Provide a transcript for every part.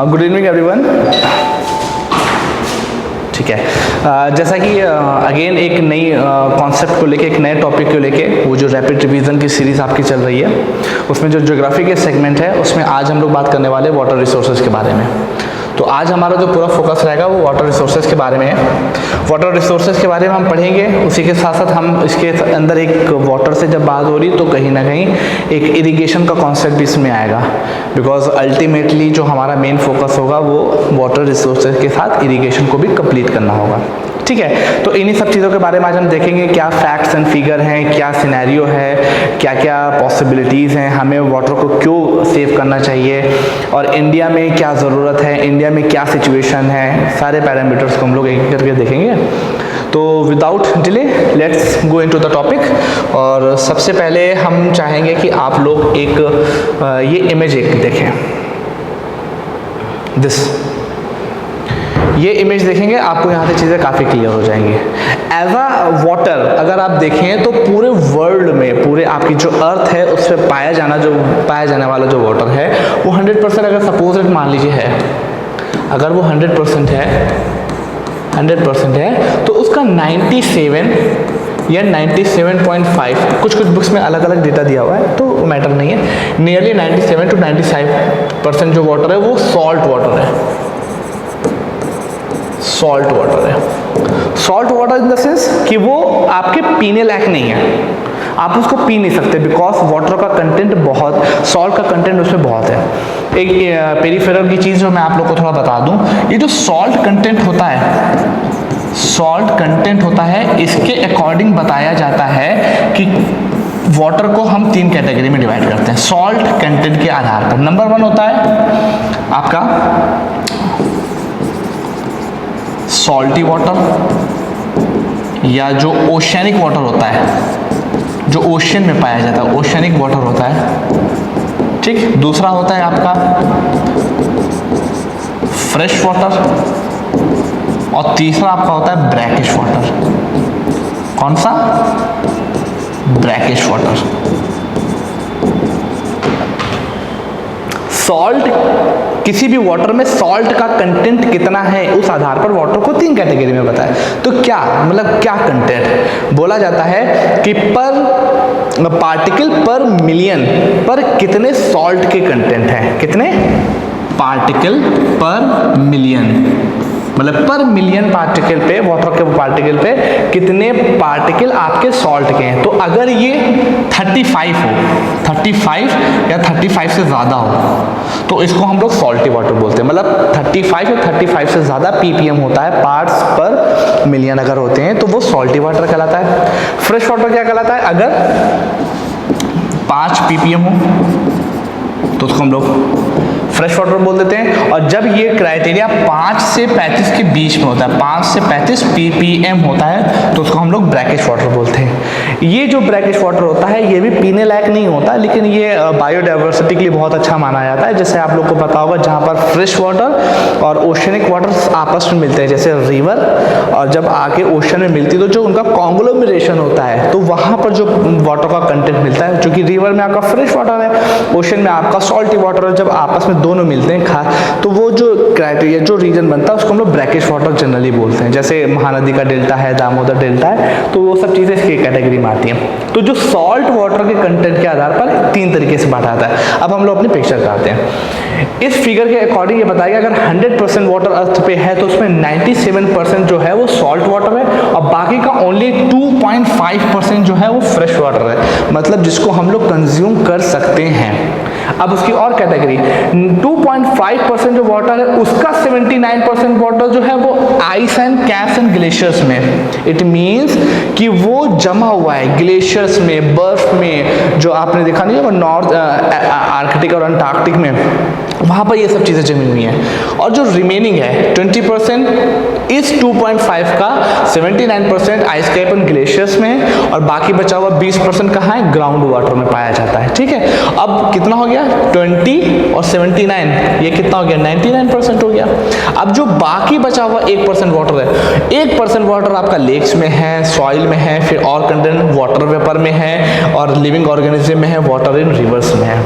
Good evening everyone. ठीक है, जैसा कि अगेन एक नई कॉन्सेप्ट को लेके, एक नए टॉपिक को लेके, वो जो रैपिड रिवीजन की सीरीज़ आपकी चल रही है, उसमें जो ज्योग्राफी के सेगमेंट है उसमें आज हम लोग बात करने वाले वाटर रिसोर्सेज के बारे में। तो आज हमारा जो पूरा फोकस रहेगा वो वाटर रिसोर्सेज के बारे में है। वाटर रिसोर्सेज के बारे में हम पढ़ेंगे, उसी के साथ साथ हम इसके अंदर एक वाटर से जब बात हो रही तो कहीं ना कहीं एक इरिगेशन का कॉन्सेप्ट भी इसमें आएगा, बिकॉज अल्टीमेटली जो हमारा मेन फोकस होगा वो वाटर रिसोर्सेज के साथ इरिगेशन को भी कंप्लीट करना होगा। ठीक है, तो इन्हीं सब चीज़ों के बारे में आज हम देखेंगे, क्या फैक्ट्स एंड फिगर हैं, क्या सिनेरियो है, क्या क्या पॉसिबिलिटीज़ हैं, हमें वाटर को क्यों सेव करना चाहिए और इंडिया में क्या ज़रूरत है, इंडिया में क्या सिचुएशन है, सारे पैरामीटर्स को हम लोग एक एक करके देखेंगे। तो without delay let's go into the topic. और सबसे पहले हम चाहेंगे कि आप लोग एक ये इमेज एक देखें, ये इमेज देखेंगे आपको यहाँ से चीज़ें काफ़ी क्लियर हो जाएंगी। एज अ वाटर अगर आप देखें तो पूरे वर्ल्ड में, पूरे आपकी जो अर्थ है उस पर पाया जाने वाला जो वाटर है वो 100% अगर सपोज इट मान लीजिए है, अगर वो 100% है तो उसका 97 या 97.5, कुछ बुक्स में अलग अलग डेटा दिया हुआ है तो मैटर नहीं है, नियरली 97 to 95% जो वाटर है वो सॉल्ट वाटर है। सॉल्ट वाटर है, salt water in the sense कि वो आपके पीने लायक नहीं है, आप उसको पी नहीं सकते, बिकॉज वाटर का कंटेंट बहुत, सॉल्ट का कंटेंट उसमें बहुत है। एक पेरिफेरल की चीज़ जो मैं आप लोग को थोड़ा बता दूं, ये जो सॉल्ट कंटेंट होता है, सॉल्ट कंटेंट होता है, इसके अकॉर्डिंग बताया जाता है कि वाटर को हम 3 कैटेगरी में डिवाइड करते हैं सॉल्ट कंटेंट के आधार पर। नंबर 1 होता है आपका सॉल्टी वाटर, या जो ओशियनिक वाटर होता है, जो ओशियन में पाया जाता है, ओशियनिक वाटर होता है। ठीक, दूसरा होता है आपका फ्रेश वाटर, और तीसरा आपका होता है ब्रैकिश वाटर। कौन सा? Brackish water. सॉल्ट, किसी भी वाटर में सॉल्ट का कंटेंट कितना है उस आधार पर वाटर को 3 कैटेगरी में बताया। तो क्या मतलब, क्या कंटेंट बोला जाता है कि पर पार्टिकल पर मिलियन पर कितने सॉल्ट के कंटेंट हैं, कितने पार्टिकल पर मिलियन, मतलब पर मिलियन पार्टिकल पे, वाटर के पार्टिकल पे कितने पार्टिकल आपके सॉल्ट के हैं। तो अगर ये 35 हो, 35 या 35 से ज़्यादा हो तो इसको हम लोग सॉल्टी वाटर बोलते हैं। मतलब 35 या 35 से ज़्यादा ppm होता है, पार्ट्स पर मिलियन अगर होते हैं तो वो सॉल्टी वाटर कहलाता है। फ्रेश वाटर क्या कहलाता है? अगर 5 ppm हो तो उसको हम लोग फ्रेश वाटर बोल देते हैं। और जब ये क्राइटेरिया 5 से 35 के बीच में होता है, 5 से 35 ppm होता है तो उसको हम लोग ब्रैकिश वाटर बोलते हैं। ये जो ब्रैकिश वाटर होता है ये भी पीने लायक नहीं होता, लेकिन ये बायोडाइवर्सिटी के लिए बहुत अच्छा माना जाता है। जैसे आप लोग को पता होगा, जहाँ पर फ्रेश वाटर और ओशियनिक वाटर आपस में मिलते हैं, जैसे रिवर, और जब आके ओशन में मिलती है तो जो उनका कॉन्ग्लोमरेशन होता है तो वहाँ पर जो वाटर का कंटेंट मिलता है, जो कि रिवर में आपका फ्रेश वाटर है, ओशन में आपका सॉल्टी वाटर है, जब आपस में दोनों मिलते हैं तो वो जो क्राइटेरिया, जो रीजन बनता है उसको हम लोग ब्रैकिश वाटर जनरली बोलते हैं। जैसे महानदी का डेल्टा है, दामोदर डेल्टा है, तो वो सब चीज़ें इसकी कैटेगरी में आती हैं। तो जो सॉल्ट वाटर के कंटेंट के आधार पर 3 तरीके से बांटा जाता है। अब हम लोग अपनी पिक्चर करते हैं। इस फिगर के अकॉर्डिंग ये बताया अगर 100% वाटर अर्थ पे है तो उसमें 97% जो है वो सॉल्ट वाटर है और बाकी का ओनली 2.5% जो है वो फ्रेश वाटर है, मतलब जिसको हम लोग कंज्यूम कर सकते हैं। अब उसकी और कैटेगरी 2.5% जो वाटर है उसका 79% वाटर जो है वो ice and caps and glaciers में, इट मींस कि वो जमा हुआ है ग्लेशियर्स में, बर्फ में, जो आपने देखा नहीं है नॉर्थ आर्कटिक और अंटार्कटिक में, वहाँ पर ये सब चीज़ें जमी हुई हैं। और जो रिमेनिंग है 20% इस 2.5 का 79% आइस कैप एंड ग्लेशियर्स में और बाकी बचा हुआ 20% कहाँ है? ग्राउंड वाटर में पाया जाता है। ठीक है, अब कितना हो गया? 20 और 79, ये कितना हो गया? 99% हो गया। अब जो बाकी बचा हुआ 1% वाटर है, 1% वाटर आपका लेक्स में है, सॉइल में है, फिर और कंटेंट वाटर वेपर में है और लिविंग ऑर्गेनिज्म में है, वाटर इन रिवर्स में है।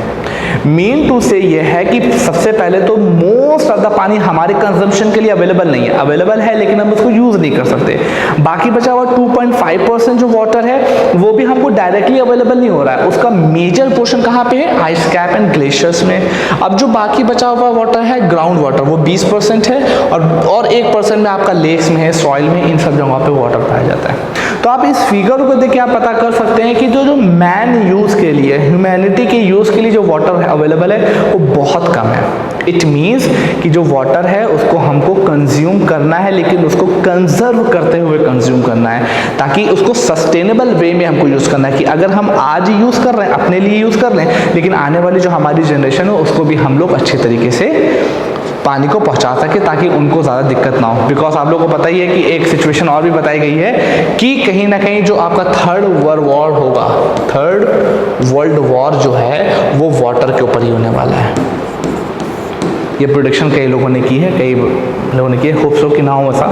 मीन टू से ये है कि सबसे पहले तो मोस्ट ऑफ द पानी हमारे कंजम्पशन के लिए अवेलेबल नहीं है, अवेलेबल है लेकिन हम उसको यूज नहीं कर सकते। बाकी बचा हुआ 2.5% जो वाटर है वो भी हमको डायरेक्टली अवेलेबल नहीं हो रहा है, उसका मेजर पोर्शन कहाँ पे है, आइस कैप एंड ग्लेशियर्स में। अब जो बाकी बचा हुआ वाटर है ग्राउंड वाटर, वो 20% है और 1% में आपका लेक्स में है, सॉइल में, इन सब जगहों पे वाटर पाया जाता है। तो आप इस फिगर को देख के आप पता कर सकते हैं कि जो मैन यूज के लिए, ह्यूमैनिटी के यूज के लिए जो वाटर अवेलेबल है वो बहुत कम है। इट मीन्स कि जो वाटर है उसको हमको कंज्यूम करना है, लेकिन उसको कंजर्व करते हुए कंज्यूम करना है, ताकि उसको सस्टेनेबल वे में हमको यूज करना है। कि अगर हम आज यूज कर रहे हैं, अपने लिए यूज कर रहे हैं, लेकिन आने वाली जो हमारी जनरेशन है उसको भी हम लोग अच्छे तरीके से पानी को पहुंचा सके, ताकि उनको ज़्यादा दिक्कत ना हो। बिकॉज आप लोगों को पता ही है कि एक सिचुएशन और भी बताई गई है कि कहीं ना कहीं जो आपका थर्ड वर्ल्ड वॉर होगा, थर्ड वर्ल्ड वॉर जो है वो वाटर के ऊपर ही होने वाला है। ये प्रोडिक्शन कई लोगों ने की है, कई लोगों ने की है, होप सो कि ना हो ऐसा,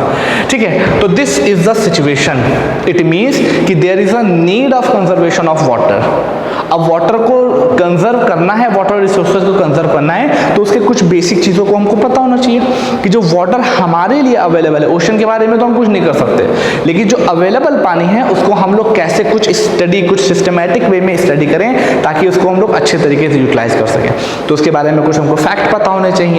ठीक है। तो this is the situation, it means कि there is a need of conservation of water. अब वाटर को कंजर्व करना है, वाटर रिसोर्सेज को कंजर्व करना है, तो उसके कुछ बेसिक चीज़ों को हमको पता होना चाहिए कि जो वाटर हमारे लिए अवेलेबल है, ओशन के बारे में तो हम कुछ नहीं कर सकते, लेकिन जो अवेलेबल पानी है उसको हम लोग कैसे कुछ स्टडी, कुछ सिस्टमैटिक वे में स्टडी करें ताकि उसको हम लोग अच्छे तरीके से यूटिलाइज कर सकें। तो उसके बारे में कुछ हमको फैक्ट पता होने चाहिए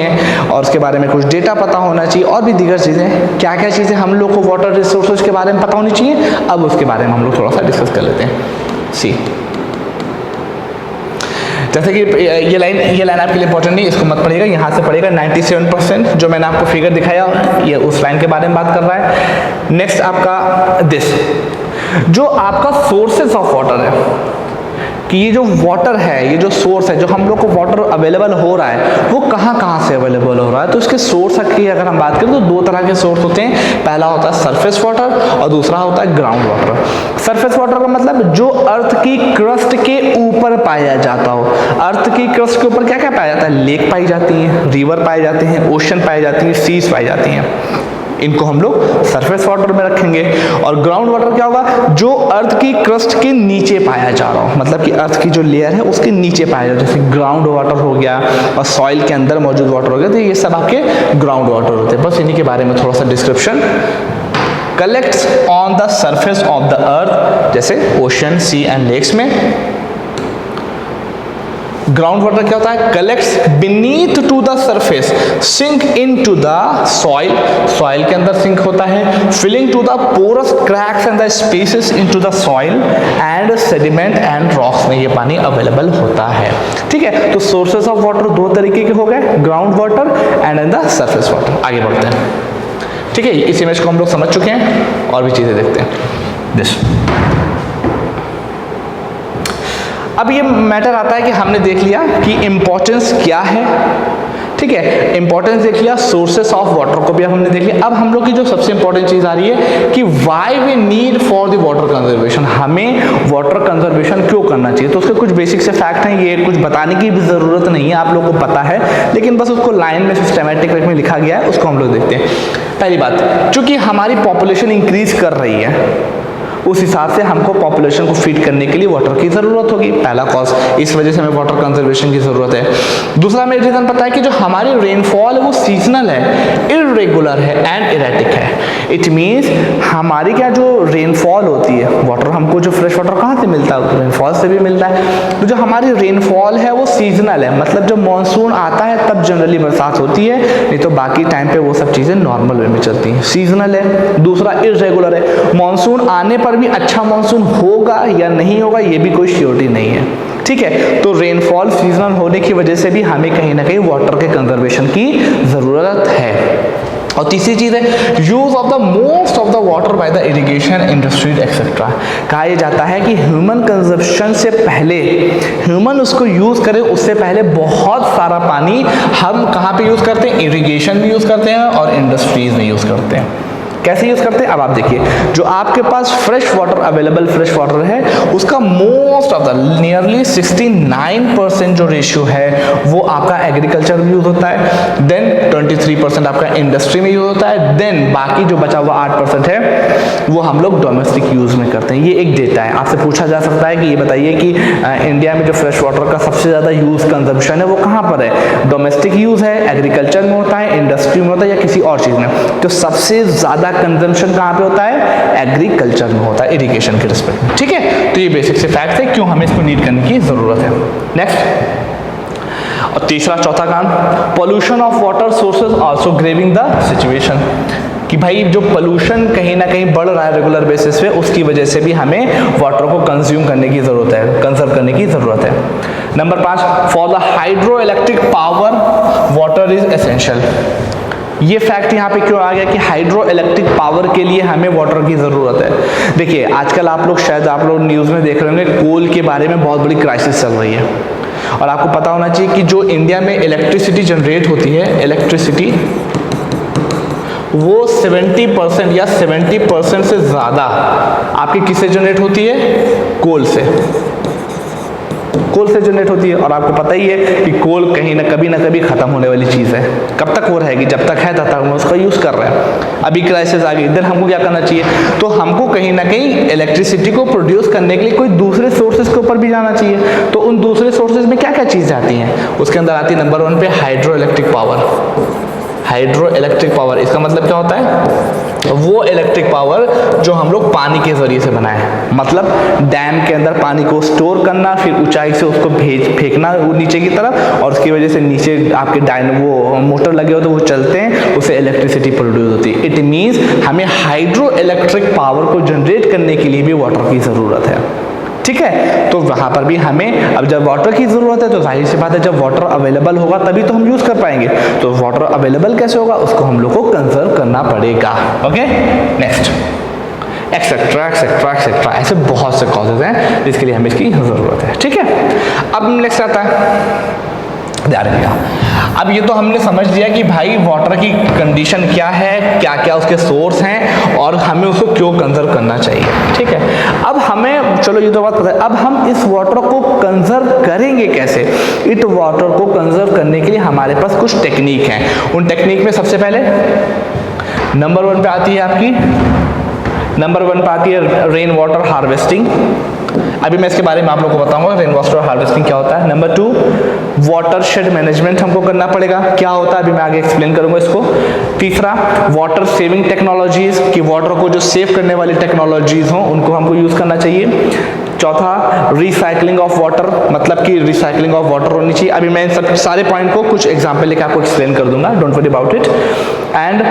और उसके बारे में कुछ डेटा पता होना चाहिए और भी दीगर चीज़ें, क्या क्या चीज़ें हम लोग को वाटर रिसोर्सेज के बारे में पता होनी चाहिए। अब उसके बारे में हम लोग थोड़ा सा डिस्कस कर लेते हैं। सी, जैसे कि ये लाइन आपके लिए इंपॉर्टेंट नहीं, इसको मत पढ़िएगा, यहाँ से पढ़िएगा। 97% जो मैंने आपको फिगर दिखाया ये उस लाइन के बारे में बात कर रहा है। नेक्स्ट आपका दिस, जो आपका सोर्सेस ऑफ वाटर है, कि ये जो वाटर है, ये जो सोर्स है, जो हम लोग को वाटर अवेलेबल हो रहा है वो कहाँ से अवेलेबल हो रहा है। तो इसके सोर्स की अगर हम बात करें तो दो तरह के सोर्स होते हैं। पहला होता है सरफेस वाटर और दूसरा होता है ग्राउंड वाटर। सरफेस वाटर का मतलब जो अर्थ की क्रस्ट के ऊपर पाया जाता हो। अर्थ की क्रस्ट के ऊपर क्या क्या पाया जाता है, लेक पाई जाती हैं, रिवर पाए जाते हैं, ओशन पाई जाती हैं, सीज पाई जाती हैं, इनको हम लोग सरफेस वाटर में रखेंगे। और ग्राउंड वाटर क्या होगा, जो अर्थ की क्रस्ट के नीचे पाया जा रहा हो, मतलब कि अर्थ की जो लेयर है उसके नीचे पाया जा रहा है, जैसे ग्राउंड वाटर हो गया और सॉइल के अंदर मौजूद वाटर हो गया, तो ये सब आपके ग्राउंड वाटर होते हैं। बस इन्हीं के बारे में थोड़ा सा description. Collects on the surface of the earth, जैसे ओशन, सी एंड लेक्स में। ग्राउंड वाटर क्या होता है, collects beneath to the surface, sink in to the soil, soil के अंदर सिंक होता है, filling to the porous cracks and the spaces in to the soil and sediment and rocks में ये पानी अवेलेबल होता है। ठीक है, तो सोर्सेस ऑफ वाटर दो तरीके के हो गए, ground water and in the surface water. आगे बढ़ते हैं। ठीक है, इस इमेज को हम लोग समझ चुके हैं और भी चीजें देखते हैं। दिस, अब ये मैटर आता है कि हमने देख लिया कि इंपॉर्टेंस क्या है। ठीक है, इंपॉर्टेंस देख लिया, सोर्सेस ऑफ वाटर को भी हमने देख लिया। अब हम लोग की जो सबसे इंपॉर्टेंट चीज आ रही है कि why we need for the water conservation, हमें वाटर कंजर्वेशन क्यों करना चाहिए। तो उसके कुछ बेसिक से फैक्ट हैं, ये कुछ बताने की भी जरूरत नहीं है, आप लोगों को पता है, लेकिन बस उसको लाइन में सिस्टमैटिक वे में लिखा गया है, उसको हम लोग देखते हैं। पहली बात, चूंकि हमारी पॉपुलेशन इंक्रीज कर रही है, उस हिसाब से हमको पॉपुलेशन को फीड करने के लिए वाटर की जरूरत होगी, पहला कॉज, इस वजह से हमें वाटर कंजर्वेशन की जरूरत है। दूसरा हमें रीजन पता है कि जो हमारी रेनफॉल है वो सीजनल है, इरेगुलर है एंड इरेटिक है। इट मीन्स हमारी क्या जो रेनफॉल होती है, वाटर हमको जो फ्रेश वाटर कहाँ से मिलता है, रेनफॉल से भी मिलता है। तो जो हमारी रेनफॉल है वो सीजनल है, मतलब जब मानसून आता है तब जनरली बरसात होती है, नहीं तो बाकी टाइम पे वो सब चीजें नॉर्मल वे में चलती हैं। सीजनल है। दूसरा इरेगुलर है, मानसून आने पर भी अच्छा मानसून होगा या नहीं होगा ये भी कोई श्योरिटी नहीं है। ठीक है, तो रेनफॉल सीजनल होने की वजह से भी हमें कहीं ना कहीं वाटर के कंजर्वेशन की जरूरत है। और तीसरी चीज है use of the most of the water by the irrigation industry etcetera. कहा यह जाता है कि ह्यूमन कंजप्शन से पहले, ह्यूमन उसको यूज करे उससे पहले बहुत सारा पानी हम कहाँ पे यूज करते हैं, इरिगेशन में यूज करते हैं और इंडस्ट्रीज में यूज करते हैं। कैसे यूज करते हैं अब आप देखिए, जो आपके पास fresh water available fresh water है उसका मोस्ट ऑफ द नियरली 69% जो रेशियो है वो आपका एग्रीकल्चर में यूज होता है, देन 23% आपका इंडस्ट्री में यूज होता है, देन बाकी जो बचा हुआ 8% है वो हम लोग डोमेस्टिक यूज में करते हैं। ये एक डेटा है, आपसे पूछा जा सकता है कि ये बताइए कि इंडिया में जो फ्रेश वाटर का सबसे ज्यादा यूज कंजम्पशन है वो कहाँ पर है, डोमेस्टिक यूज है, एग्रीकल्चर में होता है, इंडस्ट्री में होता है या किसी और चीज में। तो सबसे ज्यादा कंजम्पशन कहाँ पे होता है, एग्रीकल्चर में होता है, इरिगेशन के रिस्पेक्ट में। ठीक है, तो ये बेसिक से फैक्ट है क्यों हमें इसको नीड करने की जरूरत है। नेक्स्ट, और तीसरा चौथा काम, pollution of water sources also graving the situation, कि भाई जो पोल्यूशन कहीं ना कहीं बढ़ रहा है रेगुलर बेसिस पे, उसकी वजह से भी हमें वाटर को कंज्यूम करने की जरूरत है, कंजर्व करने की जरूरत है। Number 5, for the hydro electric power water is essential. ये फैक्ट यहाँ पे क्यों आ गया कि हाइड्रो इलेक्ट्रिक पावर के लिए हमें वाटर की ज़रूरत है। देखिए आजकल आप लोग शायद आप लोग न्यूज़ में देख रहे होंगे कोल के बारे में बहुत बड़ी क्राइसिस चल रही है, और आपको पता होना चाहिए कि जो इंडिया में इलेक्ट्रिसिटी जनरेट होती है, इलेक्ट्रिसिटी वो 70% या 70% से ज़्यादा आपकी किससे जनरेट होती है, कोल से, कोल से जनरेट होती है। और आपको पता ही है कि कोल कहीं ना कभी खत्म होने वाली चीज़ है, कब तक वो रहेगी, जब तक है तब तक हम उसका यूज़ कर रहे हैं। अभी क्राइसिस आ गई, इधर हमको क्या करना चाहिए, तो हमको कहीं ना कहीं इलेक्ट्रिसिटी को प्रोड्यूस करने के लिए कोई दूसरे सोर्सेज के ऊपर भी जाना चाहिए। तो उन दूसरे सोर्सेज में क्या क्या चीज़ आती हैं, उसके अंदर आती है नंबर 1 पे hydro electric power. Hydro electric power इसका मतलब क्या होता है, वो इलेक्ट्रिक पावर जो हम लोग पानी के जरिए से बनाए हैं, मतलब डैम के अंदर पानी को स्टोर करना, फिर ऊंचाई से उसको फेंकना नीचे की तरफ, और उसकी वजह से नीचे आपके वो मोटर लगे हो तो वो चलते हैं, उससे इलेक्ट्रिसिटी प्रोड्यूस होती है। इट मीन्स हमें हाइड्रो इलेक्ट्रिक पावर को जनरेट करने के लिए भी वाटर की ज़रूरत है। ठीक है, तो वहां पर भी हमें, अब जब वाटर की जरूरत है तो जाहिर सी बात है जब वाटर अवेलेबल होगा तभी तो हम यूज कर पाएंगे। तो वाटर अवेलेबल कैसे होगा, उसको हम लोग को कंजर्व करना पड़ेगा। Okay, next, etcetera etcetera etcetera, ऐसे बहुत से कॉजेज हैं जिसके लिए हमें इसकी जरूरत है। ठीक है, अब नेक्स्ट आता है, ध्यान रखिएगा। अब ये तो हमने समझ लिया कि भाई वाटर की कंडीशन क्या है, क्या क्या उसके सोर्स हैं और हमें उसको क्यों कंजर्व करना चाहिए। ठीक है, अब हमें, चलो ये तो बात पता है, अब हम इस वाटर को कंजर्व करेंगे कैसे। इस वाटर को कंजर्व करने के लिए हमारे पास कुछ टेक्निक हैं। उन टेक्निक में सबसे पहले नंबर 1 पे आती है आपकी, नंबर 1 पे आती है रेन वाटर हार्वेस्टिंग। अभी मैं इसके बारे में आप लोगों को बताऊंगा रेन वाटर हार्वेस्टिंग क्या होता है। नंबर 2, वाटर शेड मैनेजमेंट हमको करना पड़ेगा, क्या होता है अभी मैं आगे एक्सप्लेन करूंगा इसको। तीसरा, वाटर सेविंग टेक्नोलॉजीज, कि वाटर को जो सेव करने वाली टेक्नोलॉजीज हों उनको हमको यूज करना चाहिए। चौथा, रिसाइकलिंग ऑफ वाटर, मतलब कि रिसाइकलिंग ऑफ वाटर होनी चाहिए। अभी मैं सब सारे पॉइंट को कुछ एग्जांपल लेकर आपको एक्सप्लेन कर दूंगा, don't worry about it. And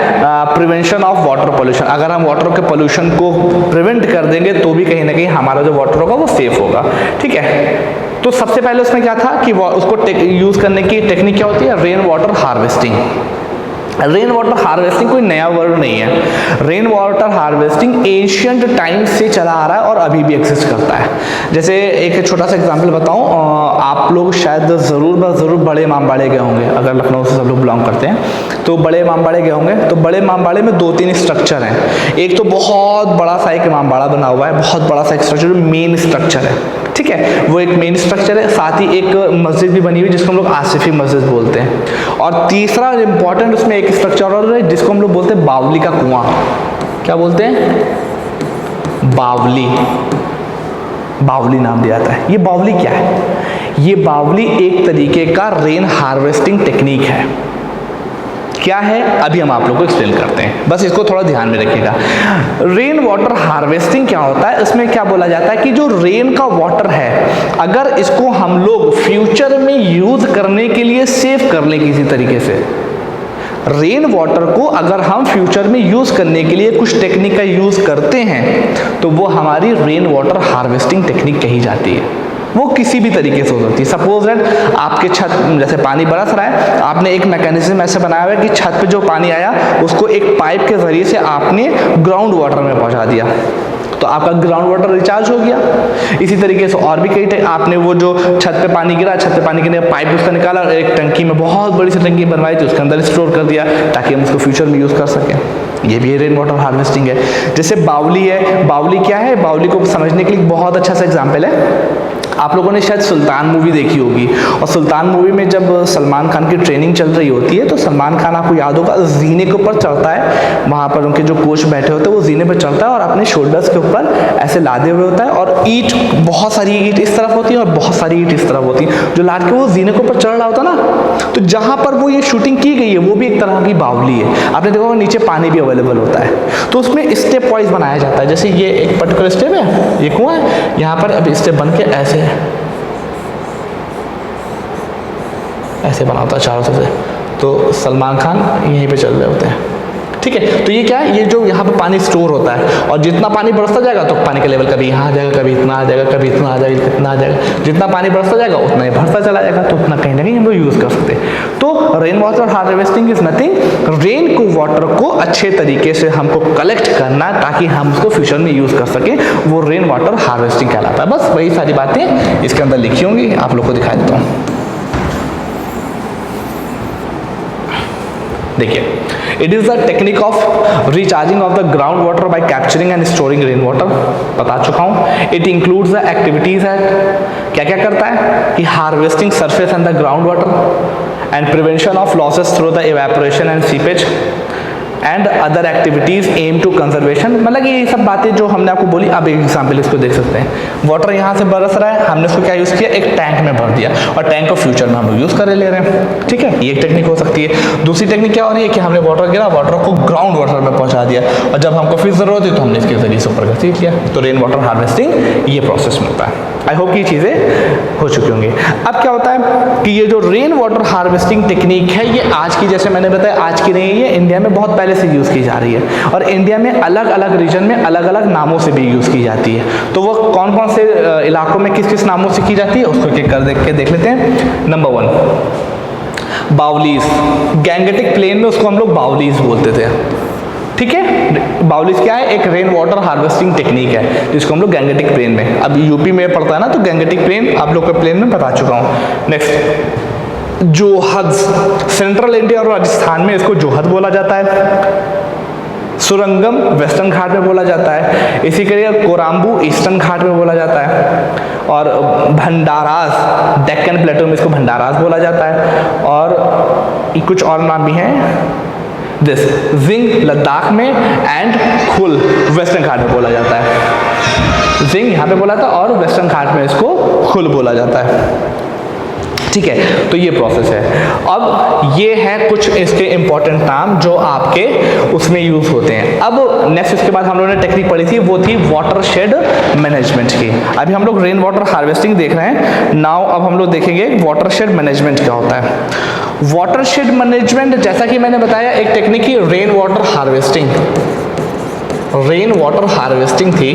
prevention of water pollution, अगर हम वाटर के पोल्यूशन को प्रिवेंट कर देंगे तो भी कहीं ना कहीं हमारा जो वाटर होगा वो सेफ होगा। ठीक है, तो सबसे पहले उसमें क्या था कि उसको यूज करने की टेक्निक क्या होती है, rain water harvesting. Rain water harvesting कोई नया वर्ड नहीं है। Rain water harvesting ancient time से चला आ रहा है और अभी भी एग्जिस्ट करता है। जैसे एक छोटा सा एग्जांपल बताऊं, आप लोग शायद ज़रूर बड़े इमामबाड़े गए होंगे, अगर लखनऊ से सब लोग बिलोंग करते हैं तो बड़े इमामबाड़े गए होंगे। तो बड़े इमामबाड़े में 2-3 स्ट्रक्चर हैं। एक तो बहुत बड़ा सा एक इमामबाड़ा बना हुआ है, बहुत बड़ा सा एक स्ट्रक्चर, मेन स्ट्रक्चर है। ठीक है, वो एक मेन स्ट्रक्चर है, साथ ही एक मस्जिद भी बनी हुई जिसको हम लोग आसिफी मस्जिद बोलते हैं। और तीसरा इंपॉर्टेंट उसमें एक स्ट्रक्चर और है जिसको हम लोग बोलते हैं बावली का कुआं। क्या बोलते हैं, बावली, बावली नाम दिया जाता है। ये बावली क्या है, ये बावली एक तरीके का रेन हार्वेस्टिंग टेक्निक है। क्या है अभी हम आप लोगों को एक्सप्लेन करते हैं, बस इसको थोड़ा ध्यान में रखिएगा। रेन वाटर हार्वेस्टिंग क्या होता है, इसमें क्या बोला जाता है कि जो रेन का वाटर है अगर इसको हम लोग फ्यूचर में यूज करने के लिए सेव कर लें किसी तरीके से, रेन वाटर को अगर हम फ्यूचर में यूज करने के लिए कुछ टेक्निक का यूज करते हैं तो वो हमारी रेन वाटर हार्वेस्टिंग टेक्निक कही जाती है। वो किसी भी तरीके से हो सकती है। सपोज दैट आपके छत जैसे पानी बरस रहा है, आपने एक मैकेनिज्म ऐसे बनाया हुआ है कि छत पे जो पानी आया उसको एक पाइप के जरिए से आपने ग्राउंड वाटर में पहुंचा दिया, तो आपका ग्राउंड वाटर रिचार्ज हो गया। इसी तरीके से और भी कई आपने वो जो छत पे पानी गिरा, छत पे पानी गिरने पाइप उसका निकाला, एक टंकी में बहुत बड़ी सी टंकी बनवाई थी, उसके अंदर स्टोर कर दिया ताकि हम उसको फ्यूचर में यूज कर सकें। ये भी रेन वाटर हार्वेस्टिंग है। जैसे बावली है, बावली क्या है, बावली को समझने के लिए बहुत अच्छा सा एग्जाम्पल है। आप लोगों ने शायद सुल्तान मूवी देखी होगी, और सुल्तान मूवी में जब सलमान खान की ट्रेनिंग चल रही होती है तो सलमान खान आपको याद होगा जीने के ऊपर चढ़ता है, वहाँ पर उनके जो कोच बैठे होते हैं वो जीने पर चढ़ता है और अपने शोल्डर्स के ऊपर ऐसे लादे हुए होता है, और ईंट, बहुत सारी ईंट इस तरफ होती है और बहुत सारी ईंट इस तरफ होती है, जो लाद के वो जीने के ऊपर चढ़ रहा होता है ना। तो जहाँ पर वो ये शूटिंग की गई है वो भी एक तरह की बावली है। आपने देखा नीचे पानी भी अवेलेबल होता है, तो उसमें स्टेप वाइज बनाया जाता है। जैसे ये एक पर्टिकुलर स्टेप है, ये कुआं है, यहाँ पर अब स्टेप बन के ऐसे बना होता है चारों तरफ से, तो सलमान खान यहीं पे चल रहे होते हैं, ठीक है। तो ये क्या है, ये जो यहाँ पे पानी स्टोर होता है, और जितना पानी बरसता जाएगा तो पानी का लेवल कभी यहाँ आ जाएगा, कभी इतना आ जाएगा, कभी इतना आ जाएगा, इतना आ जाएगा, जितना पानी बरसता जाएगा उतना ही भरता चला जाएगा, तो उतना कहीं ना कहीं हम लोग यूज़ कर सकते हैं। तो rain water harvesting is nothing, rain को वाटर को अच्छे तरीके से हमको कलेक्ट करना ताकि हम उसको फ्यूचर में यूज़ कर सकें, वो रेन वाटर हार्वेस्टिंग कहलाता है। बस वही सारी बातें इसके अंदर लिखी होंगी, आप लोग को दिखा देता हूँ। देखिए, it is the technique of recharging of the ground water bye capturing and storing rain water, बता चुका हूँ। इट इंक्लूड्स द एक्टिविटीज है, क्या क्या करता है कि harvesting surface and the ground water and prevention of losses through the evaporation and seepage and other activities aim to conservation. मतलब ये सब बातें जो हमने आपको बोली, अब एक एग्जाम्पल इसको देख सकते हैं। वाटर यहाँ से बरस रहा है, हमने उसको क्या यूज़ किया, एक टैंक में भर दिया, और टैंक को फ्यूचर में हम लोग यूज़ कर ले रहे हैं, ठीक है। ये एक टेक्निक हो सकती है। दूसरी टेक्निक क्या हो रही है कि हमने वाटर गिरा, वाटर को ग्राउंड वाटर में पहुँचा दिया, और जब हमको फिर जरूरत है तो हमने इसके जरिए से ऊपर कर सीख लिया। तो रेन वाटर हार्वेस्टिंग ये प्रोसेस में होता है। आई होप ये चीज़ें हो चुकी होंगी। अब क्या होता है कि ये जो रेन वाटर हार्वेस्टिंग टेक्निक है, ये आज की, जैसे मैंने बताया, आज की नहीं है, इंडिया में बहुत पहले से यूज़ की जा रही है, और इंडिया में अलग अलग रीजन में अलग अलग नामों से भी यूज़ की जाती है। तो वो कौन कौन से इलाकों में किस किस नामों से की जाती है उसको देख लेते हैं। नंबर 1, बावलीज। गैंगेटिक प्लेन में उसको हम लोग बावलीज बोलते थे, ठीक है। बावलीज क्या है, एक रेन वाटर हार्वेस्टिंग टेक्निक है जिसको हम लोग गैंगेटिक प्लेन में, अब यूपी में पड़ता है ना, तो गैंगेटिक प्लेन आप लोग के प्लेन में बता चुका हूँ। नेक्स्ट, जोहद। सेंट्रल इंडिया और राजस्थान में इसको जोहद बोला जाता है। सुरंगम वेस्टर्न घाट में बोला जाता है। इसी के लिए कोराम्बू ईस्टर्न घाट में बोला जाता है, और भंडारास डेक्कन प्लेटो में इसको भंडारास बोला जाता है, और कुछ और नाम भी हैं। दिस जिंग लद्दाख में एंड खुल वेस्टर्न घाट में बोला जाता है। जिंग यहाँ पे बोला था, और वेस्टर्न घाट में इसको खुल बोला जाता है, ठीक है। तो ये प्रोसेस है। अब ये है कुछ इसके इंपॉर्टेंट नाम जो आपके उसमें यूज होते हैं। अब नेक्स्ट इसके बाद हम लोगों ने टेक्निक पढ़ी थी, वो थी वाटरशेड मैनेजमेंट की। अभी हम लोग रेन वाटर हार्वेस्टिंग देख रहे हैं। नाउ अब हम लोग देखेंगे वाटरशेड मैनेजमेंट क्या होता है। वाटरशेड मैनेजमेंट, जैसा कि मैंने बताया, एक टेक्निक ही rain water harvesting. Rain water harvesting थी।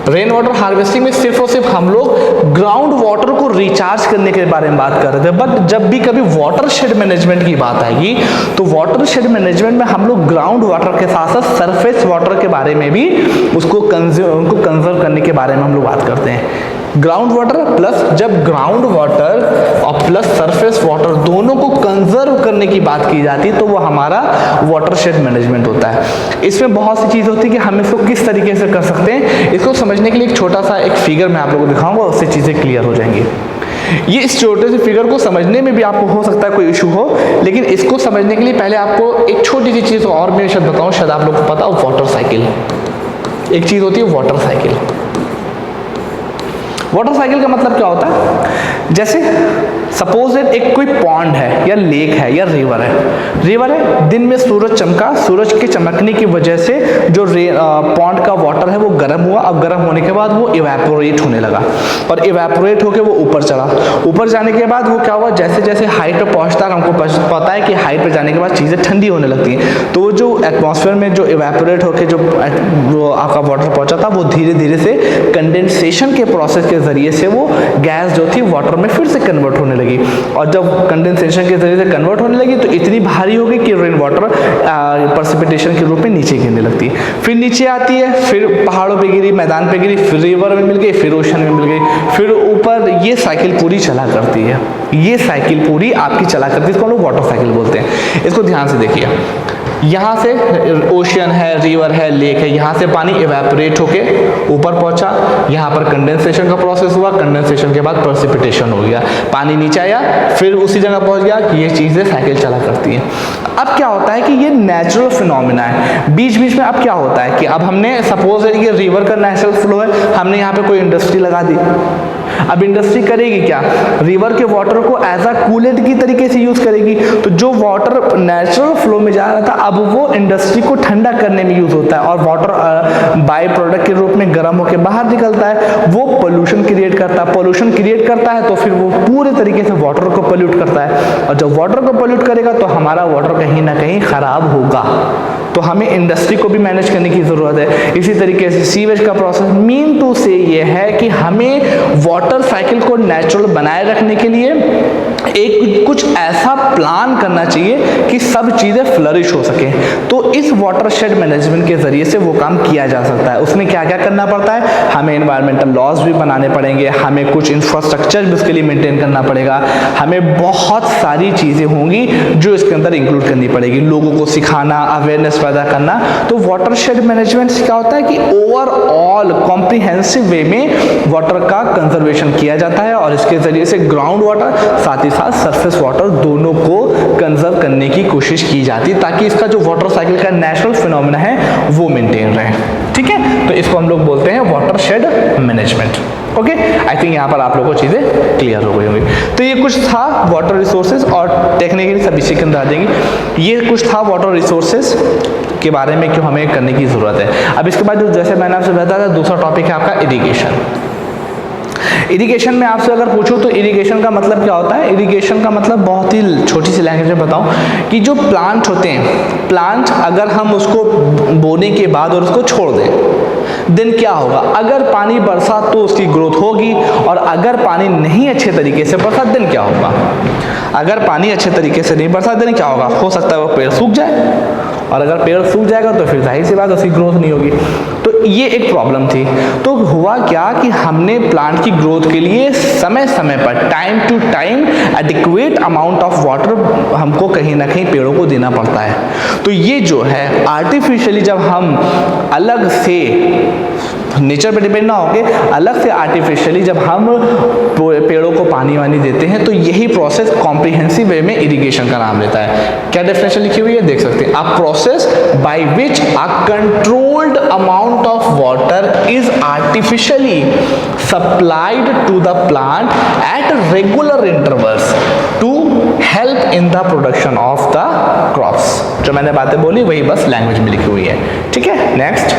रेन वाटर हार्वेस्टिंग में सिर्फ और सिर्फ हम लोग ग्राउंड वाटर को रिचार्ज करने के बारे में बात कर रहे थे, बट जब भी कभी वाटरशेड मैनेजमेंट की बात आएगी तो वाटरशेड मैनेजमेंट में हम लोग ग्राउंड वाटर के साथ साथ सरफेस वाटर के बारे में भी उसको कंजर्व करने के बारे में हम लोग बात करते हैं। ग्राउंड वाटर प्लस, जब ग्राउंड वाटर और प्लस सरफेस वाटर दोनों को कंजर्व करने की बात की जाती है तो वो हमारा वाटरशेड मैनेजमेंट होता है। इसमें बहुत सी चीज़ होती है कि हम इसको किस तरीके से कर सकते हैं। इसको समझने के लिए एक छोटा सा एक फिगर मैं आप लोगों को दिखाऊंगा, उससे चीज़ें क्लियर हो जाएंगी। ये इस छोटे से फिगर को समझने में भी आपको हो सकता है कोई इशू हो, लेकिन इसको समझने के लिए पहले आपको एक छोटी सी चीज़ और मैं शायद बताऊँ, शायद आप लोग को पता हो, वाटर साइकिल। एक चीज़ होती है वाटर साइकिल। वाटर साइकिल का मतलब क्या होता है, जैसे सपोज एक कोई पॉन्ड है या लेक है या रिवर है, दिन में सूरज चमका, सूरज के चमकने की वजह से जो पॉन्ड का वाटर है वो गर्म हुआ। अब गर्म होने के बाद वो इवेपोरेट होने लगा, और इवेपोरेट होकर वो ऊपर चढ़ा। ऊपर जाने के बाद वो क्या हुआ, जैसे जैसे हाइट पर पहुंचता है, हमको पता है कि हाइट पर जाने के बाद चीज़ें ठंडी होने लगती हैं, तो वो जो एटमॉस्फेयर में जो इवेपोरेट होकर जो आपका वाटर पहुंचा था वो धीरे धीरे से कंडेंसेशन के प्रोसेस के जरिए से वो गैस जो थी वाटर में फिर से कन्वर्ट होने लगी, और जब कंडेंसेशन के जरिए से कन्वर्ट होने लगी तो इतनी भारी हो गई कि रेन वाटर प्रेसिपिटेशन के रूप में नीचे गिरने लगती है। फिर नीचे आती है, फिर पहाड़ों पे गिरी, मैदान पे गिरी, फिर रिवर में मिल गई, फिर ओशन में मिल गई, फिर ऊपर। ये साइकिल पूरी चला करती है, ये साइकिल पूरी आपकी चला करती है। इसको हम लोग वाटर साइकिल बोलते हैं। इसको ध्यान से देखिए। यहाँ से ओशियन है, रिवर है, लेक है, यहाँ से पानी इवेपोरेट होके ऊपर पहुंचा, यहाँ पर कंडेंसेशन का प्रोसेस हुआ, कंडेंसेशन के बाद प्रेसिपिटेशन हो गया, पानी नीचे आया, फिर उसी जगह पहुंच गया कि ये चीज़ें साइकिल चला करती हैं। अब क्या होता है कि ये नेचुरल फिनोमिना है। बीच बीच में अब क्या होता है कि अब हमने सपोज है कि रिवर का नेचुरल फ्लो है, हमने यहाँ पे कोई इंडस्ट्री लगा दी। अब इंडस्ट्री करेगी क्या, रिवर के वाटर को एज अ कूलेंट की तरीके से यूज करेगी। तो जो वाटर नेचुरल फ्लो में जा रहा था अब वो इंडस्ट्री को ठंडा करने में यूज होता है, और वाटर बाय प्रोडक्ट के रूप में गर्म होकर बाहर निकलता है, वो पोल्यूशन क्रिएट करता है। पोल्यूशन क्रिएट करता है तो फिर वो पूरे तरीके से वाटर को पोल्यूट करता है, और जब वाटर को पोल्यूट करेगा तो हमारा वाटर कहीं ना कहीं खराब होगा। तो हमें इंडस्ट्री को भी मैनेज करने की ज़रूरत है। इसी तरीके से सीवेज का प्रोसेस मीन टू से ये है कि हमें वाटर साइकिल को नेचुरल बनाए रखने के लिए एक कुछ ऐसा प्लान करना चाहिए कि सब चीज़ें फ्लरिश हो सके। तो इस वाटर शेड मैनेजमेंट के ज़रिए से वो काम किया जा सकता है। उसमें क्या क्या करना पड़ता है, हमें एनवायरमेंटल लॉज भी बनाने पड़ेंगे, हमें कुछ इंफ्रास्ट्रक्चर भी उसके लिए मेंटेन करना पड़ेगा, हमें बहुत सारी चीज़ें होंगी जो इसके अंदर इंक्लूड करनी पड़ेगी, लोगों को सिखाना, अवेयरनेस पैदा करना। तो वाटर शेड मैनेजमेंट से क्या होता है कि ओवरऑल कॉम्प्रिहेंसिव वे में वाटर का कंजर्वेशन किया जाता है, और इसके ज़रिए से ग्राउंड वाटर साथ ही साथ सरफेस वाटर दोनों को कंजर्व करने की कोशिश की जाती है, ताकि इसका जो वाटर साइकिल का नेचुरल फिनोमेना है वो मेंटेन रहे। ठीक है, तो इसको हम लोग बोलते हैं water shade management. Okay, I think यहाँ पर आप लोगों को चीज़ें क्लियर हो गई होंगी। तो ये कुछ था वाटर रिसोर्सेज, और टेक्निकली सब इसी के अंदर आ जाएंगी। ये कुछ था वाटर रिसोर्सेज के बारे में क्यों हमें करने की ज़रूरत है। अब इसके बाद जो जैसे मैंने आपसे बताया था, दूसरा टॉपिक है आपका इरिगेशन। इरिगेशन में आपसे अगर पूछूं तो इरिगेशन का मतलब क्या होता है। इरिगेशन का मतलब बहुत ही छोटी सी लैंग्वेज में बताऊं कि जो प्लांट होते हैं, प्लांट अगर हम उसको बोने के बाद और उसको छोड़ दें देन क्या होगा, अगर पानी बरसा तो उसकी ग्रोथ होगी, और अगर पानी नहीं अच्छे तरीके से बरसा देन क्या होगा, अगर पानी अच्छे तरीके से नहीं बरसा देन क्या होगा, हो सकता है वो पेड़ सूख जाए, और अगर पेड़ सूख जाएगा तो फिर जाहिर सी बात उसकी ग्रोथ नहीं होगी। तो ये एक प्रॉब्लम थी। तो हुआ क्या कि हमने प्लांट की ग्रोथ के लिए समय समय पर time to time adequate amount of water हमको कहीं ना कहीं पेड़ों को देना पड़ता है। तो ये जो है आर्टिफिशियली जब हम अलग से नेचर पे डिपेंड ना होके अलग से आर्टिफिशियली जब हम पेड़ों को पानी वानी देते हैं, तो यही प्रोसेस कॉम्प्रिहेंसिव वे में इरिगेशन का नाम लेता है। क्या डेफिनेशन लिखी हुई है देख सकते हैं, a process by which a controlled amount of water is artificially supplied to the plant at regular intervals to help in the production of the crops. जो मैंने बातें बोली वही बस लैंग्वेज में लिखी हुई है। ठीक है, next,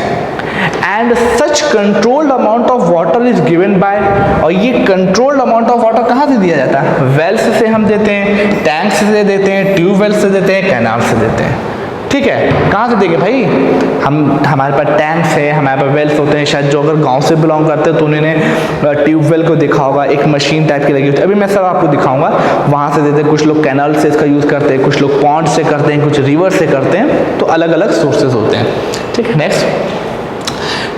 and such controlled amount of water is given by, और ये कंट्रोल्ड अमाउंट ऑफ वाटर कहाँ से दिया जाता है, वेल्स से हम देते हैं, टैंक्स से देते हैं, ट्यूबवेल से देते हैं, कैनाल से देते हैं। ठीक है, कहाँ से देंगे भाई, हमारे पास टैंक्स है, हमारे पास वेल्स होते हैं। शायद जो अगर गांव से बिलोंग करते हैं तो उन्होंने ट्यूबवेल को देखा होगा, एक मशीन टाइप की लगी होती है, अभी मैं सब आपको दिखाऊंगा, वहाँ से देते हैं। कुछ लोग कैनाल से इसका यूज़ करते हैं, कुछ लोग पॉन्ड से करते हैं, कुछ रिवर से करते हैं, तो अलग अलग सोर्सेज होते हैं। ठीक है, नेक्स्ट,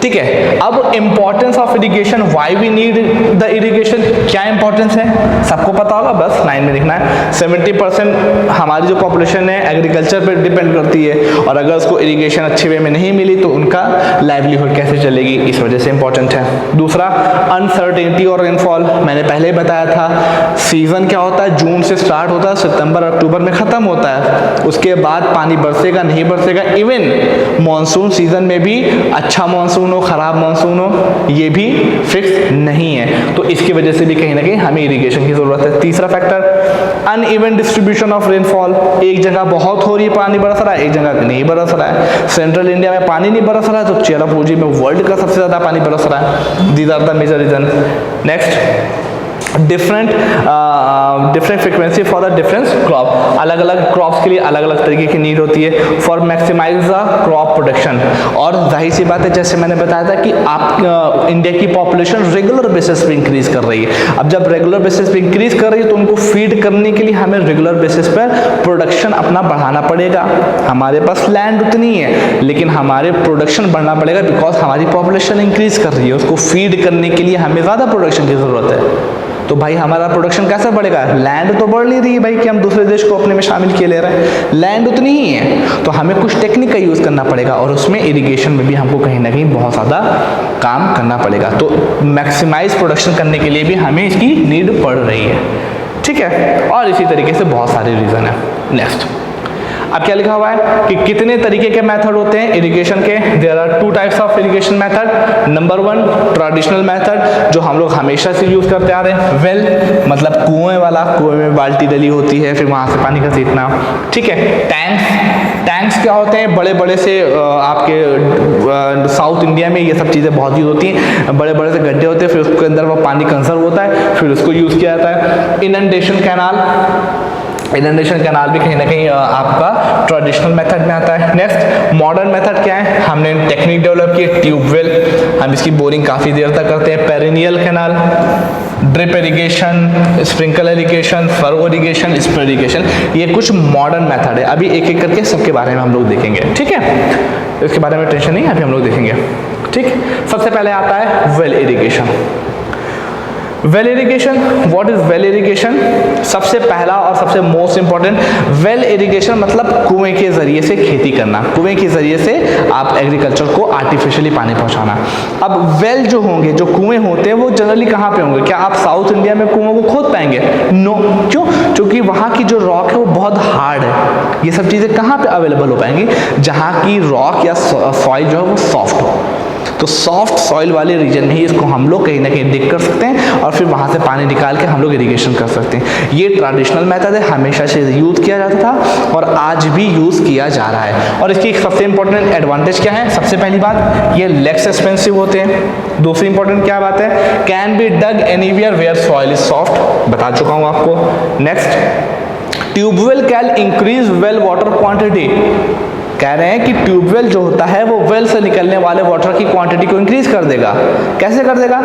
ठीक है, अब importance of irrigation, why we need the irrigation, क्या इंपॉर्टेंस है सबको पता होगा, बस 9 में लिखना है। 70% हमारी जो पॉपुलेशन है एग्रीकल्चर पे डिपेंड करती है, और अगर उसको इरिगेशन अच्छे वे में नहीं मिली तो उनका लाइवलीहुड कैसे चलेगी, इस वजह से इंपॉर्टेंट है। दूसरा, अनसर्टेनिटी और रेनफॉल, मैंने पहले ही बताया था, सीजन क्या होता है, जून से स्टार्ट होता है, सितंबर अक्टूबर में खत्म होता है, उसके बाद पानी बरसेगा नहीं बरसेगा, इवन मानसून सीजन में भी अच्छा मानसून हो खराब मानसून हो ये भी फिक्स नहीं है। तो इसकी वजह से भी कहीं ना कहीं हमें इरिगेशन की जरूरत है। तीसरा factor, uneven distribution of rainfall, एक जगह बहुत हो रही है पानी बरस रहा है, एक जगह नहीं बरस रहा है। सेंट्रल इंडिया में पानी नहीं बरस रहा है तो चेरापूंजी में वर्ल्ड का सबसे ज्यादा पानी बरस रहा है। These are the major reason. Next, different frequency for the different crop, अलग अलग क्रॉप्स के लिए अलग अलग तरीके की नीड होती है for maximise the crop production. और जाहिर सी बात है, जैसे मैंने बताया था कि आप इंडिया की पॉपुलेशन रेगुलर बेसिस पे इंक्रीज कर रही है। अब जब रेगुलर बेसिस पे इंक्रीज कर रही है तो उनको फीड करने के लिए हमें रेगुलर बेसिस पर प्रोडक्शन अपना बढ़ाना पड़ेगा। हमारे पास लैंड उतनी है लेकिन हमारे प्रोडक्शन बढ़ना पड़ेगा, बिकॉज हमारी पॉपुलेशन इंक्रीज कर रही है, उसको फीड करने के लिए हमें ज़्यादा प्रोडक्शन की ज़रूरत है। तो भाई हमारा प्रोडक्शन कैसे बढ़ेगा? लैंड तो बढ़ नहीं रही है भाई कि हम दूसरे देश को अपने में शामिल किए ले रहे हैं, लैंड उतनी ही है। तो हमें कुछ टेक्निक का यूज़ करना पड़ेगा और उसमें इरिगेशन में भी हमको कहीं ना कहीं बहुत ज़्यादा काम करना पड़ेगा। तो मैक्सिमाइज प्रोडक्शन करने के लिए भी हमें इसकी नीड पड़ रही है, ठीक है। और इसी तरीके से बहुत सारे रीज़न है। नेक्स्ट, अब क्या लिखा हुआ है कि कितने तरीके के मेथड होते हैं इरिगेशन के? There are 2 types of irrigation method. Number 1 traditional method, जो हम लोग हमेशा से यूज करते आ रहे हैं, वेल मतलब कुएं वाला, कुएं में बाल्टी डली होती है, फिर वहां से पानी घसीटना, ठीक है। टैंक्स क्या होते हैं? बड़े बड़े से आपके साउथ इंडिया में ये सब चीज़ें बहुत यूज होती हैं, बड़े बड़े से गड्ढे होते हैं, फिर उसके अंदर वो पानी कंजर्व होता है, फिर उसको यूज किया जाता है। इनंडेशन कैनाल भी कहीं ना कहीं आपका ट्रेडिशनल मेथड में आता है। नेक्स्ट, मॉडर्न मेथड क्या है? हमने टेक्निक डेवलप की, ट्यूबवेल, हम इसकी बोरिंग काफ़ी देर तक करते हैं। Perennial canal, drip irrigation, sprinkle irrigation, furrow irrigation, spray irrigation, ये कुछ मॉडर्न मेथड है। अभी एक एक करके सबके बारे में हम लोग देखेंगे, ठीक है। इसके बारे में टेंशन नहीं, अभी हम लोग देखेंगे, ठीक। सबसे पहले आता है well irrigation. Well irrigation, what is well irrigation? सबसे पहला और सबसे मोस्ट इंपॉर्टेंट, वेल इरिगेशन मतलब कुएं के जरिए से खेती करना, कुएं के जरिए से आप एग्रीकल्चर को आर्टिफिशियली पानी पहुंचाना। अब वेल जो होंगे, जो कुएं होते हैं, वो जनरली कहाँ पे होंगे? क्या आप साउथ इंडिया में कुओं को खोद पाएंगे? नो। क्यों? क्योंकि वहाँ की जो रॉक है वो बहुत हार्ड है। ये सब चीज़ें कहाँ पे अवेलेबल हो पाएंगी? जहाँ की रॉक या सॉइल जो है वो सॉफ्ट हो। तो सॉफ्ट सॉइल वाले रीजन में ही इसको हम लोग कहीं ना कहीं डिग कर सकते हैं और फिर वहाँ से पानी निकाल के हम लोग इरिगेशन कर सकते हैं। ये ट्रेडिशनल मेथड है, हमेशा से यूज़ किया जाता था और आज भी यूज़ किया जा रहा है। और इसकी सबसे इंपॉर्टेंट एडवांटेज क्या है? सबसे पहली बात, ये लेस एक्सपेंसिव होते हैं। दूसरी इंपॉर्टेंट क्या बात है? Can be dug anywhere where soil is soft, बता चुका हूँ आपको। Next, tubewell can increase well water quantity. कह रहे हैं कि ट्यूबवेल जो होता है वो वेल से निकलने वाले वाटर की क्वांटिटी को इंक्रीज कर देगा। कैसे कर देगा?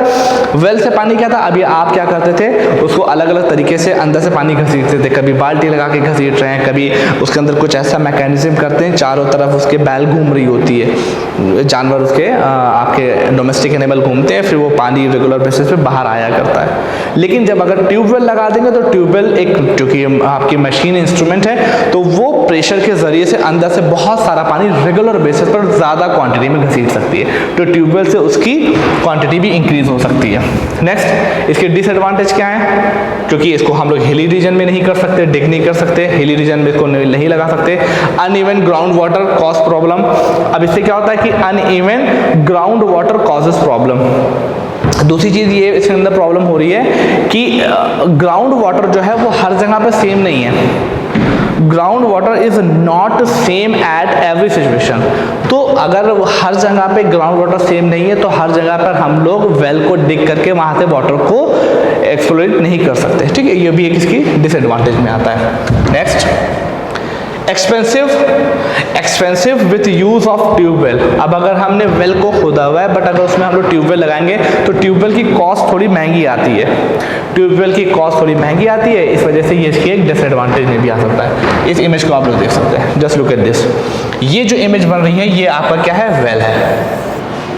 वेल से पानी क्या था, अभी आप क्या करते थे, उसको अलग अलग तरीके से अंदर से पानी घसीटते थे। कभी बाल्टी लगा के घसीट रहे हैं, कभी उसके अंदर कुछ ऐसा मैकेनिज्म करते हैं, चारों तरफ उसके बैल घूम रही होती है, जानवर उसके आपके डोमेस्टिक एनिमल घूमते हैं, फिर वो पानी रेगुलर बेसिस पे बाहर आया करता है। लेकिन जब अगर ट्यूबवेल लगा देंगे तो ट्यूबवेल एक, क्योंकि आपकी मशीन इंस्ट्रूमेंट है, तो वो प्रेशर के जरिए से अंदर से बहुत सारा पानी रेगुलर बेसिस पर ज़्यादा क्वांटिटी में घसीट सकती है। तो ट्यूबवेल से उसकी क्वांटिटी भी इंक्रीज हो सकती है। नेक्स्ट, इसके डिसएडवांटेज क्या है? क्योंकि इसको हम लोग हिली रीजन में नहीं कर सकते, डिग नहीं कर सकते, हिली रीजन में इसको नहीं लगा सकते। Uneven ground water cause problem. अब इससे क्या होता है कि uneven ground water causes problem. दूसरी चीज़ ये इसके अंदर प्रॉब्लम हो रही है कि ग्राउंड वाटर जो है वो हर जगह पे सेम नहीं है। Ground water is not same at every situation. तो अगर हर जगह पे ग्राउंड वाटर सेम नहीं है तो हर जगह पर हम लोग वेल को डिग करके वहां से वाटर को एक्सप्लोरेट नहीं कर सकते, ठीक है। ये भी एक इसकी डिसएडवांटेज में आता है। Next, expensive with use of tubewell. अब अगर हमने वेल को खोदा हुआ है बट अगर उसमें हम लोग ट्यूबवेल लगाएंगे तो ट्यूबवेल की कॉस्ट थोड़ी महंगी आती है। ट्यूबवेल की कॉस्ट थोड़ी महंगी आती है, इस वजह से ये इसकी एक डिसएडवांटेज में भी आ सकता है। इस इमेज को आप लोग देख सकते हैं, जस्ट लुक एट दिस। ये जो इमेज बन रही है ये आपका क्या है? वेल है,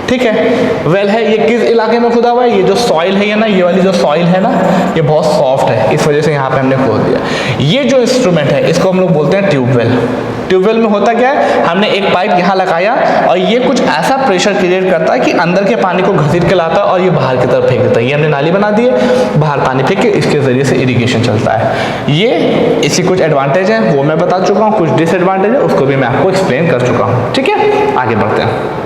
ठीक है। वेल है, ये किस इलाके में खुदा हुआ है? ये जो सॉइल है ना, ये वाली जो सॉइल है ना, ये बहुत सॉफ्ट है, इस वजह से यहाँ पे हमने खोद दिया। ये जो इंस्ट्रूमेंट है इसको हम लोग बोलते हैं ट्यूबवेल। ट्यूबवेल में होता क्या है? हमने एक पाइप यहाँ लगाया और ये कुछ ऐसा प्रेशर क्रिएट करता है कि अंदर के पानी को घसीट के लाता है और ये बाहर की तरफ फेंक देता है। ये हमने नाली बना दी है, बाहर पानी फेंक के इसके जरिए से इरिगेशन चलता है। ये इसकी कुछ एडवांटेज है वो मैं बता चुका हूँ, कुछ डिसएडवांटेज है उसको भी मैं आपको एक्सप्लेन कर चुका हूँ, ठीक है। आगे बढ़ते हैं।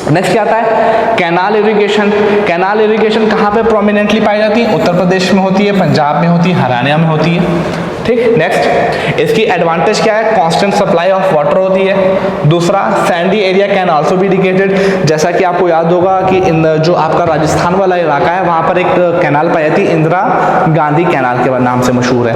नेक्स्ट क्या आता है? Canal irrigation. कैनाल इरिगेशन कहाँ पे प्रोमिनेंटली पाई जाती है? उत्तर प्रदेश में होती है, पंजाब में होती है, हरियाणा में होती है, ठीक। नेक्स्ट, इसकी एडवांटेज क्या है? कांस्टेंट सप्लाई ऑफ वाटर होती है। दूसरा, Sandy area can also be irrigated. जैसा कि आपको याद होगा कि जो आपका राजस्थान वाला इलाका है वहाँ पर एक कैनाल पाई जाती है, इंदिरा गांधी कैनाल के नाम से मशहूर है।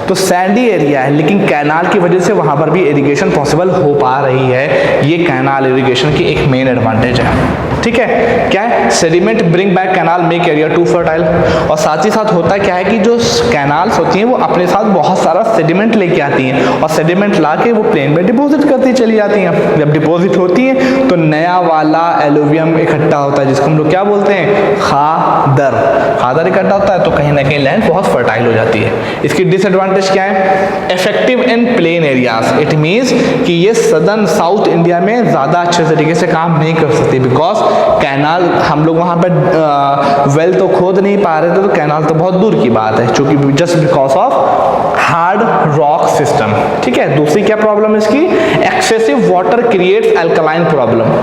तो सैंडी एरिया है लेकिन कैनाल की वजह से वहाँ पर भी इरिगेशन पॉसिबल हो पा रही है। ये कैनाल इरिगेशन की एक मेन एडवांटेज है। ठीक है, क्या है, sediment bring back canal make area to fertile. और साथ ही साथ होता क्या है कि जो कैनाल्स होती हैं वो अपने साथ बहुत सारा सेडिमेंट लेके आती हैं और सेडिमेंट ला के वो प्लेन में डिपॉजिट करती चली जाती हैं। जब डिपॉजिट होती हैं तो नया वाला एलुवियम इकट्ठा होता है जिसको हम लोग क्या बोलते हैं, खादर। खादर इकट्ठा होता है तो कहीं ना कहीं लैंड बहुत फर्टाइल हो जाती है। इसकी डिसएडवांटेज क्या है, effective in plain areas. It means कि ये सदर्न साउथ इंडिया में ज़्यादा अच्छे तरीके से काम नहीं कर सकती, बिकॉज कैनाल हम लोग वहाँ पर वेल तो खोद नहीं पा रहे थे, तो कैनाल तो बहुत दूर की बात है, क्योंकि just because of hard rock system. ठीक है, दूसरी क्या प्रॉब्लम है इसकी, excessive water creates alkaline problem.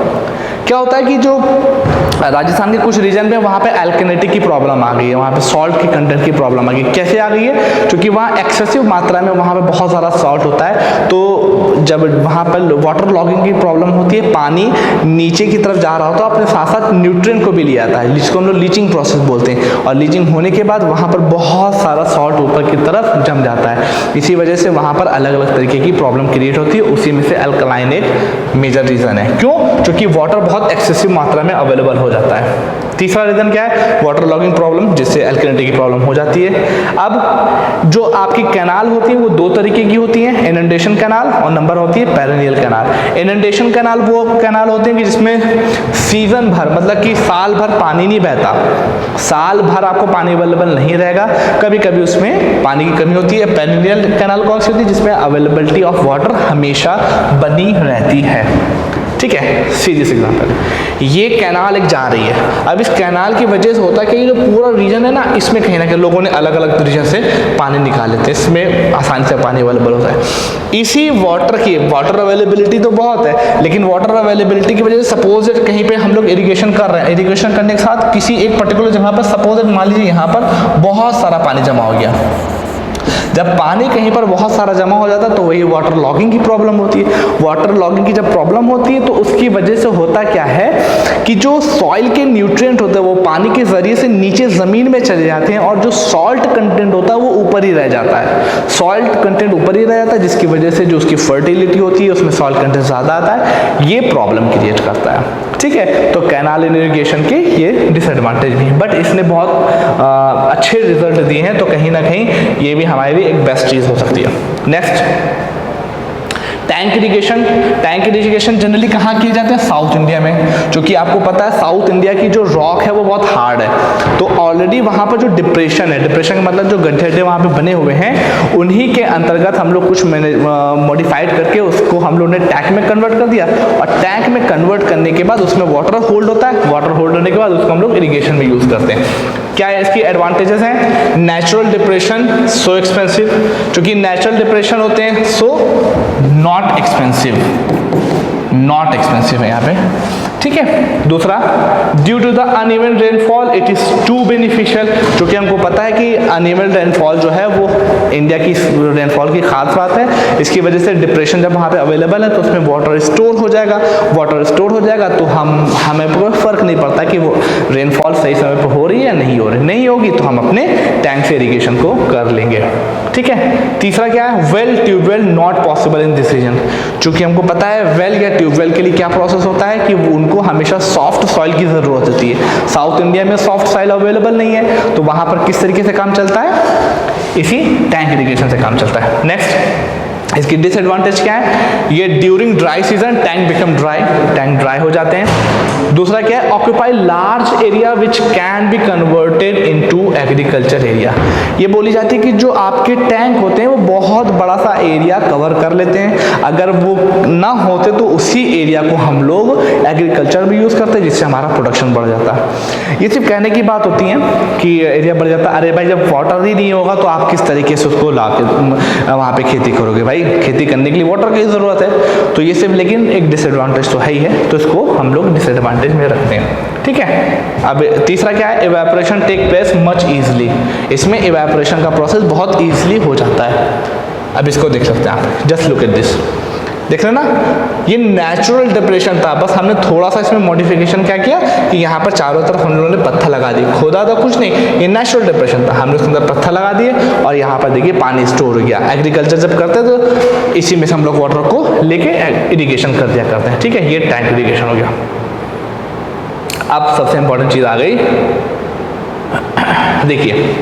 क्या होता है कि जो राजस्थान के कुछ रीजन में वहाँ पे अल्कलिनिटी की प्रॉब्लम आ गई है, वहाँ पे सॉल्ट की कंटेंट की प्रॉब्लम आ गई। कैसे आ गई है, क्योंकि वहाँ एक्सेसिव मात्रा में वहाँ पे बहुत ज़्यादा सॉल्ट होता है, तो जब वहाँ पर वाटर लॉगिंग की प्रॉब्लम होती है, पानी नीचे की तरफ जा रहा होता है, अपने साथ साथ न्यूट्रिएंट को भी ले आता है, जिसको हम लोग लीचिंग प्रोसेस बोलते हैं। और लीचिंग होने के बाद वहाँ पर बहुत सारा सॉल्ट ऊपर की तरफ जम जाता है, इसी वजह से वहाँ पर अलग अलग तरीके की प्रॉब्लम क्रिएट होती है। उसी में से अल्कलाइन एक मेजर रीज़न है। क्यों, क्योंकि वाटर बहुत एक्सेसिव मात्रा में अवेलेबल हो जाता है। तीसरा रीजन क्या है, वाटर लॉगिंग प्रॉब्लम, जिससे अल्कलिनिटी की प्रॉब्लम हो जाती है। अब जो आपकी कैनाल होती है वो दो तरीके की होती है, इनंडेशन कैनाल और नंबर होती है पेरिनियल कैनाल। इनंडेशन कैनाल वो कैनाल होते हैं कि जिसमें सीजन भर, मतलब कि साल भर पानी नहीं बहता, साल भर आपको पानी अवेलेबल नहीं रहेगा, कभी कभी उसमें पानी की कमी होती है। पेरिनियल कैनाल कौन सी होती है, जिसमें अवेलेबिलिटी ऑफ वाटर हमेशा बनी रहती है। ठीक है, सीधी सी एग्जांपल, ये कैनाल एक जा रही है। अब इस कैनाल की वजह से होता है कि ये जो पूरा रीजन है ना, इसमें कहीं ना कहीं लोगों ने अलग अलग रीजन से पानी निकाल लेते हैं, इसमें आसानी से पानी अवेलेबल होता है। इसी वाटर की वाटर अवेलेबिलिटी तो बहुत है, लेकिन वाटर अवेलेबिलिटी की वजह से सपोज कहीं पे हम लोग इरिगेशन कर रहे हैं, इरिगेशन करने के साथ किसी एक पर्टिकुलर जगह पर सपोज मान लीजिए यहाँ पर बहुत सारा पानी जमा हो गया। जब पानी कहीं पर बहुत सारा जमा हो जाता है तो वही वाटर लॉगिंग की प्रॉब्लम होती है। वाटर लॉगिंग की जब प्रॉब्लम होती है तो उसकी वजह से होता क्या है कि जो सॉइल के न्यूट्रिएंट होते हैं वो पानी के जरिए से नीचे ज़मीन में चले जाते हैं और जो सॉल्ट कंटेंट होता है वो ऊपर ही रह जाता है। सॉल्ट कंटेंट ऊपर ही रह जाता है, जिसकी वजह से जो उसकी फर्टिलिटी होती है उसमें सॉल्ट कंटेंट ज़्यादा आता है, ये प्रॉब्लम क्रिएट करता है। ठीक है, तो कैनाल इरिगेशन के ये डिसएडवांटेज भी हैं, बट इसने बहुत अच्छे रिजल्ट दिए हैं, तो कहीं ना कहीं ये भी हमारे लिए एक बेस्ट चीज़ हो सकती है। Next, tank irrigation. Tank irrigation generally कहाँ किए जाते हैं, साउथ इंडिया में, क्योंकि आपको पता है साउथ इंडिया की जो रॉक है वो बहुत हार्ड है, तो ऑलरेडी वहाँ पर जो डिप्रेशन है, डिप्रेशन का मतलब जो गड्ढे वहाँ पे बने हुए हैं, उन्हीं के अंतर्गत हम लोग कुछ मॉडिफाइड करके उसको हम लोग ने टैंक में कन्वर्ट कर दिया, और टैंक में कन्वर्ट करने के बाद उसमें वाटर होल्ड होता है, वाटर होल्ड होने के बाद उसको हम लोग इरिगेशन में यूज़ करते हैं। क्या है इसकी एडवांटेजेस हैं, नेचुरल डिप्रेशन सो एक्सपेंसिव, क्योंकि नेचुरल डिप्रेशन होते हैं so not expensive, not expensive है यहाँ पे। ठीक है, दूसरा, due to the uneven rainfall it is too beneficial, क्योंकि हमको पता है कि अनइवन रेनफॉल जो है वो इंडिया की रेनफॉल की खास बात है। इसकी वजह से डिप्रेशन जब वहाँ पे अवेलेबल है तो उसमें वाटर स्टोर हो जाएगा, वाटर स्टोर हो जाएगा तो हमें कोई फर्क नहीं पड़ता कि वो रेनफॉल सही समय पर हो रही है या नहीं हो रही, नहीं होगी तो हम अपने टैंक से इरिगेशन को कर लेंगे। ठीक है, तीसरा क्या है, well tubewell not possible in this region, क्योंकि हमको पता है वेल या ट्यूबवेल के लिए क्या प्रोसेस होता है कि उनको हमेशा सॉफ्ट सॉइल की ज़रूरत होती है। साउथ इंडिया में सॉफ्ट सॉइल अवेलेबल नहीं है, तो वहाँ पर किस तरीके से काम चलता है, इसी टैंक इरिगेशन से काम चलता है। नेक्स्ट, इसकी डिसएडवांटेज क्या है, ये during dry season tank become dry, tank dry हो जाते हैं। दूसरा क्या है, occupy large area which can be converted into agriculture area. ये बोली जाती है कि जो आपके टैंक होते हैं वो बहुत बड़ा सा एरिया कवर कर लेते हैं, अगर वो ना होते तो उसी एरिया को हम लोग एग्रीकल्चर भी यूज़ करते हैं, जिससे हमारा प्रोडक्शन बढ़ जाता है। ये सिर्फ कहने की बात होती है कि एरिया बढ़ जाता है, अरे भाई जब वाटर ही नहीं होगा तो आप किस तरीके से उसको ला के वहाँ पर खेती करोगे, भाई खेती करने के लिए वाटर की ज़रूरत है। तो ये सिर्फ लेकिन एक डिसएडवांटेज तो है ही है, तो इसको हम लोग डिसएडवांटेज में रखते हैं। ठीक है, अब तीसरा क्या है, evaporation take place much easily, इसमें इवेपोरेशन का प्रोसेस बहुत ईजिली हो जाता है। अब इसको देख सकते हैं आप, जस्ट लुक एट दिस, देख रहे ना, ये नेचुरल डिप्रेशन था, बस हमने थोड़ा सा इसमें मॉडिफिकेशन क्या किया कि यहाँ पर चारों तरफ हम लोगों ने पत्थर लगा दिए, खोदा था कुछ नहीं, ये नेचुरल डिप्रेशन था, हमने उसके अंदर पत्थर लगा दिए और यहाँ पर देखिए पानी स्टोर हो गया। एग्रीकल्चर जब करते हैं तो इसी में से हम लोग वाटर को लेके इरिगेशन कर दिया करते हैं। ठीक है, ये टैंक इरिगेशन हो गया। अब सबसे इंपॉर्टेंट चीज आ गई, देखिए,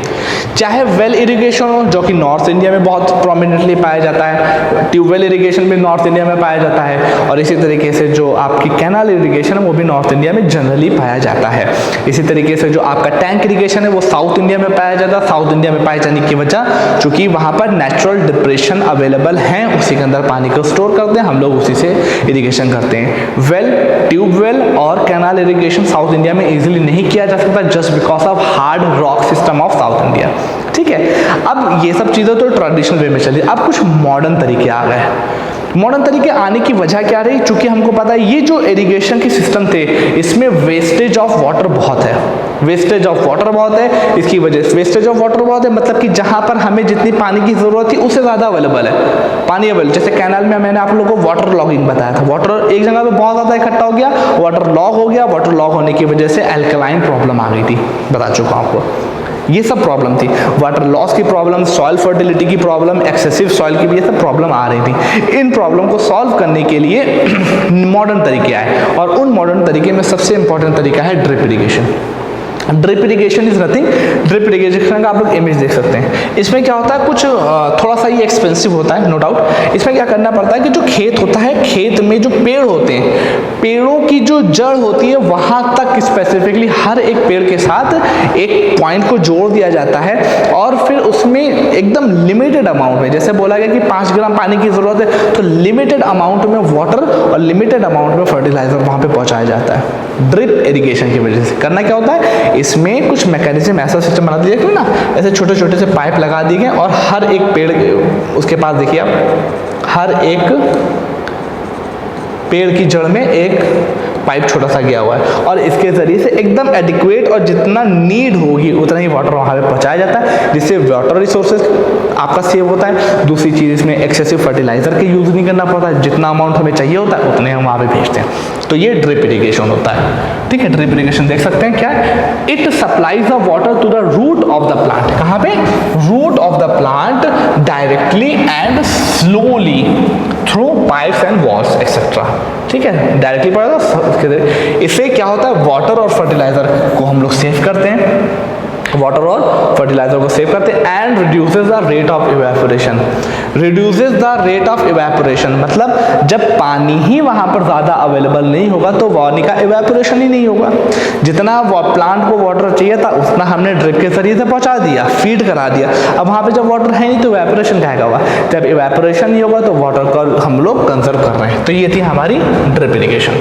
चाहे वेल इरिगेशन हो जो कि नॉर्थ इंडिया में बहुत प्रोमिनेंटली पाया जाता है, ट्यूबवेल इरिगेशन भी नॉर्थ इंडिया में पाया जाता है, और इसी तरीके से जो आपकी कैनाल इरिगेशन है वो भी नॉर्थ इंडिया में जनरली पाया जाता है। इसी तरीके से जो आपका टैंक इरिगेशन है वो साउथ इंडिया में पाया जाता है। साउथ इंडिया में पाए जाने की वजह चूंकि वहाँ पर नेचुरल डिप्रेशन अवेलेबल हैं, उसी के अंदर पानी को स्टोर करते हैं, हम लोग उसी से इरिगेशन करते हैं। वेल, ट्यूबवेल और कैनाल इरिगेशन साउथ इंडिया में इजीली नहीं किया जा सकता just because of hard rock system of south India. ठीक है, अब ये सब चीज़ें तो ट्रेडिशनल वे में चली, अब कुछ मॉडर्न तरीके आ गए। मॉडर्न तरीके आने की वजह क्या रही, चूंकि हमको पता है ये जो इरिगेशन के सिस्टम थे इसमें वेस्टेज ऑफ वाटर बहुत है, वेस्टेज ऑफ वाटर बहुत है। इसकी वजह से वेस्टेज ऑफ वाटर बहुत है, मतलब कि जहां पर हमें जितनी पानी की जरूरत थी उससे ज़्यादा अवेलेबल है पानी अवेलेबल। जैसे कैनाल में मैंने आप लोगों को वाटर लॉगिंग बताया था, वाटर एक जगह पे बहुत ज़्यादा इकट्ठा हो गया, वाटर लॉग हो गया, वाटर लॉग होने की वजह से एल्कलाइन प्रॉब्लम आ गई थी, बता चुका हूँ आपको, ये सब प्रॉब्लम थी। वाटर लॉस की प्रॉब्लम, सॉइल फर्टिलिटी की प्रॉब्लम, एक्सेसिव सॉइल की भी ये सब प्रॉब्लम आ रही थी। इन प्रॉब्लम को सॉल्व करने के लिए मॉडर्न तरीके आए, और उन मॉडर्न तरीके में सबसे इंपॉर्टेंट तरीका है drip irrigation. Drip irrigation is nothing, drip irrigation का आप लोग इमेज देख सकते हैं। इसमें क्या होता है, कुछ थोड़ा सा ये एक्सपेंसिव होता है नो डाउट। इसमें क्या करना पड़ता है कि जो खेत होता है, खेत में जो पेड़ होते हैं, पेड़ों की जो जड़ होती है वहां तक स्पेसिफिकली हर एक पेड़ के साथ एक पॉइंट को जोड़ दिया जाता है, और फिर उसमें एकदम लिमिटेड अमाउंट में, जैसे बोला गया कि 5 ग्राम पानी की जरूरत है, तो लिमिटेड अमाउंट में वाटर और लिमिटेड अमाउंट में फर्टिलाइजर वहां पे पहुंचाया जाता है। ड्रिप इरिगेशन की वजह से करना क्या होता है, इसमें कुछ मैकेनिज्म ऐसा सिस्टम बना दिया ना, ऐसे छोटे छोटे से पाइप लगा दिए गए, और हर एक पेड़ उसके पास देखिए आप, हर एक पेड़ की जड़ में एक पाइप छोटा सा गया हुआ है, और इसके जरिए से एकदम एडिक्वेट और जितना नीड होगी उतना ही वाटर वहाँ पे पहुँचाया जाता है, जिससे वाटर रिसोर्सेज आपका सेव होता है। दूसरी चीज़, इसमें एक्सेसिव फर्टिलाइजर का यूज़ नहीं करना पड़ता है, जितना अमाउंट हमें चाहिए होता है उतने हम वहाँ पे भेजते हैं, तो ये ड्रिप इरिगेशन होता है। ठीक है, ड्रिप इरिगेशन देख सकते हैं क्या, it supplies the water to the root of the plant. कहाँ पे, root of the plant directly and slowly through pipes and walls etcetera. ठीक है, डायरेक्टली पड़ा था। इससे क्या होता है, वाटर और फर्टिलाइजर को हम लोग सेव करते हैं, वाटर और फर्टिलाइजर को सेव करते हैं, and reduces the rate of evaporation. Reduces the rate of evaporation मतलब जब पानी ही वहां पर ज्यादा अवेलेबल नहीं होगा तो पानी का इवेपोरेशन ही नहीं होगा। जितना प्लांट को वाटर चाहिए था उतना हमने ड्रिप के जरिए से पहुंचा दिया, फीड करा दिया। अब वहां पे जब वाटर है नहीं तो इवेपोरेशन क्या होगा, जब इवेपोरेशन नहीं होगा तो वाटर का हम लोग कंजर्व कर रहे हैं। तो ये थी हमारी ड्रिप इरिगेशन।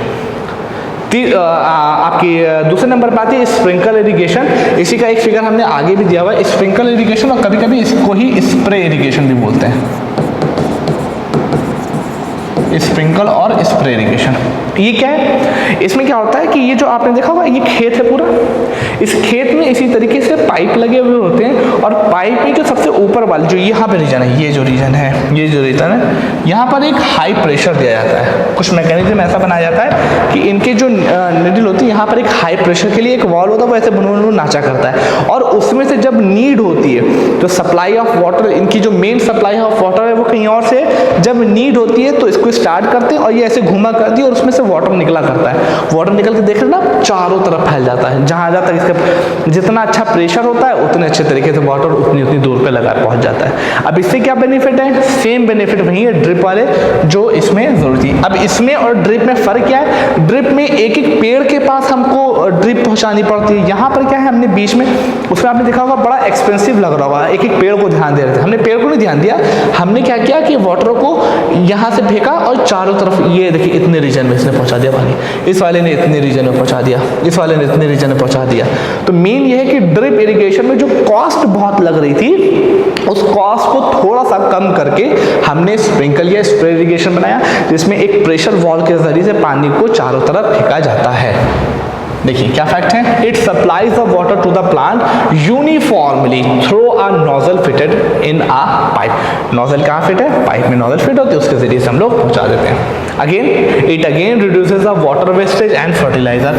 आपकी दूसरे नंबर पर आती है स्प्रिंकल इरिगेशन। इसी का एक फिगर हमने आगे भी दिया हुआ है, स्प्रिंकल इरिगेशन, और कभी कभी इसको ही स्प्रे इरिगेशन भी बोलते हैं। स्प्रिंकल और स्प्रे इरिगेशन ये क्या है, इसमें क्या होता है कि ये जो आपने देखा होगा ये खेत है पूरा, इस खेत में इसी तरीके से पाइप लगे हुए होते हैं, और पाइप में जो सबसे ऊपर वाली जो यहाँ पे रीजन है, ये जो रीजन है, ये जो रीजन है, यहाँ पर एक हाई प्रेशर दिया जाता है। कुछ मैकेनिज्म ऐसा बनाया जाता है कि इनके जो निडल होती है यहाँ पर एक हाई प्रेशर के लिए एक वॉल्व होता है, वो ऐसे बुन नाचा करता है, और उसमें से जब नीड होती है तो सप्लाई ऑफ वाटर, इनकी जो मेन सप्लाई ऑफ वाटर है वो कहीं और से जब नीड होती है तो इसको स्टार्ट करते हैं, और ये ऐसे घुमा करती है और उसमें से वाटर निकला करता है। वाटर निकल के देख रहे ना चारों तरफ फैल जाता है, जहां जहां तक इसका जितना अच्छा प्रेशर होता है उतने अच्छे तरीके से वाटर उतनी दूर पे लगा पहुंच जाता है। अब इससे क्या बेनिफिट है, सेम बेनिफिट वही है ड्रिप वाले जो इसमें जरूरत है। अब इसमें और ड्रिप में फर्क क्या है, ड्रिप में एक एक पेड़ के पास हमको ड्रिप पहुंचानी पड़ती है, यहाँ पर क्या है हमने बीच में, उसमें आपने देखा होगा बड़ा एक्सपेंसिव लग रहा होगा, एक एक पेड़ को ध्यान दे रहे थे, हमने पेड़ को नहीं ध्यान दिया, हमने क्या किया कि वाटर को यहाँ से फेंका और चारों तरफ ये देखिए इतने रीजन में इसने पहुंचा दिया पानी, इस वाले ने इतने रीजन में पहुंचा दिया, इस वाले ने इतने रीजन में पहुंचा दिया। तो मेन ये है कि ड्रिप इरिगेशन में जो कॉस्ट बहुत लग रही थी उस कॉस्ट को थोड़ा सा कम करके हमने स्प्रिंकल या स्प्रे इरिगेशन बनाया, जिसमें एक प्रेशर वॉल्व के जरिए से पानी को चारों तरफ फेंका जाता है। देखिए क्या फैक्ट है, it supplies the water to the plant uniformly through a nozzle fitted in a pipe. Nozzle कहाँ फिट है, पाइप में नोजल फिट होती है, उसके जरिए से हम लोग पहुंचा देते हैं। Again it again reduces the water wastage and fertiliser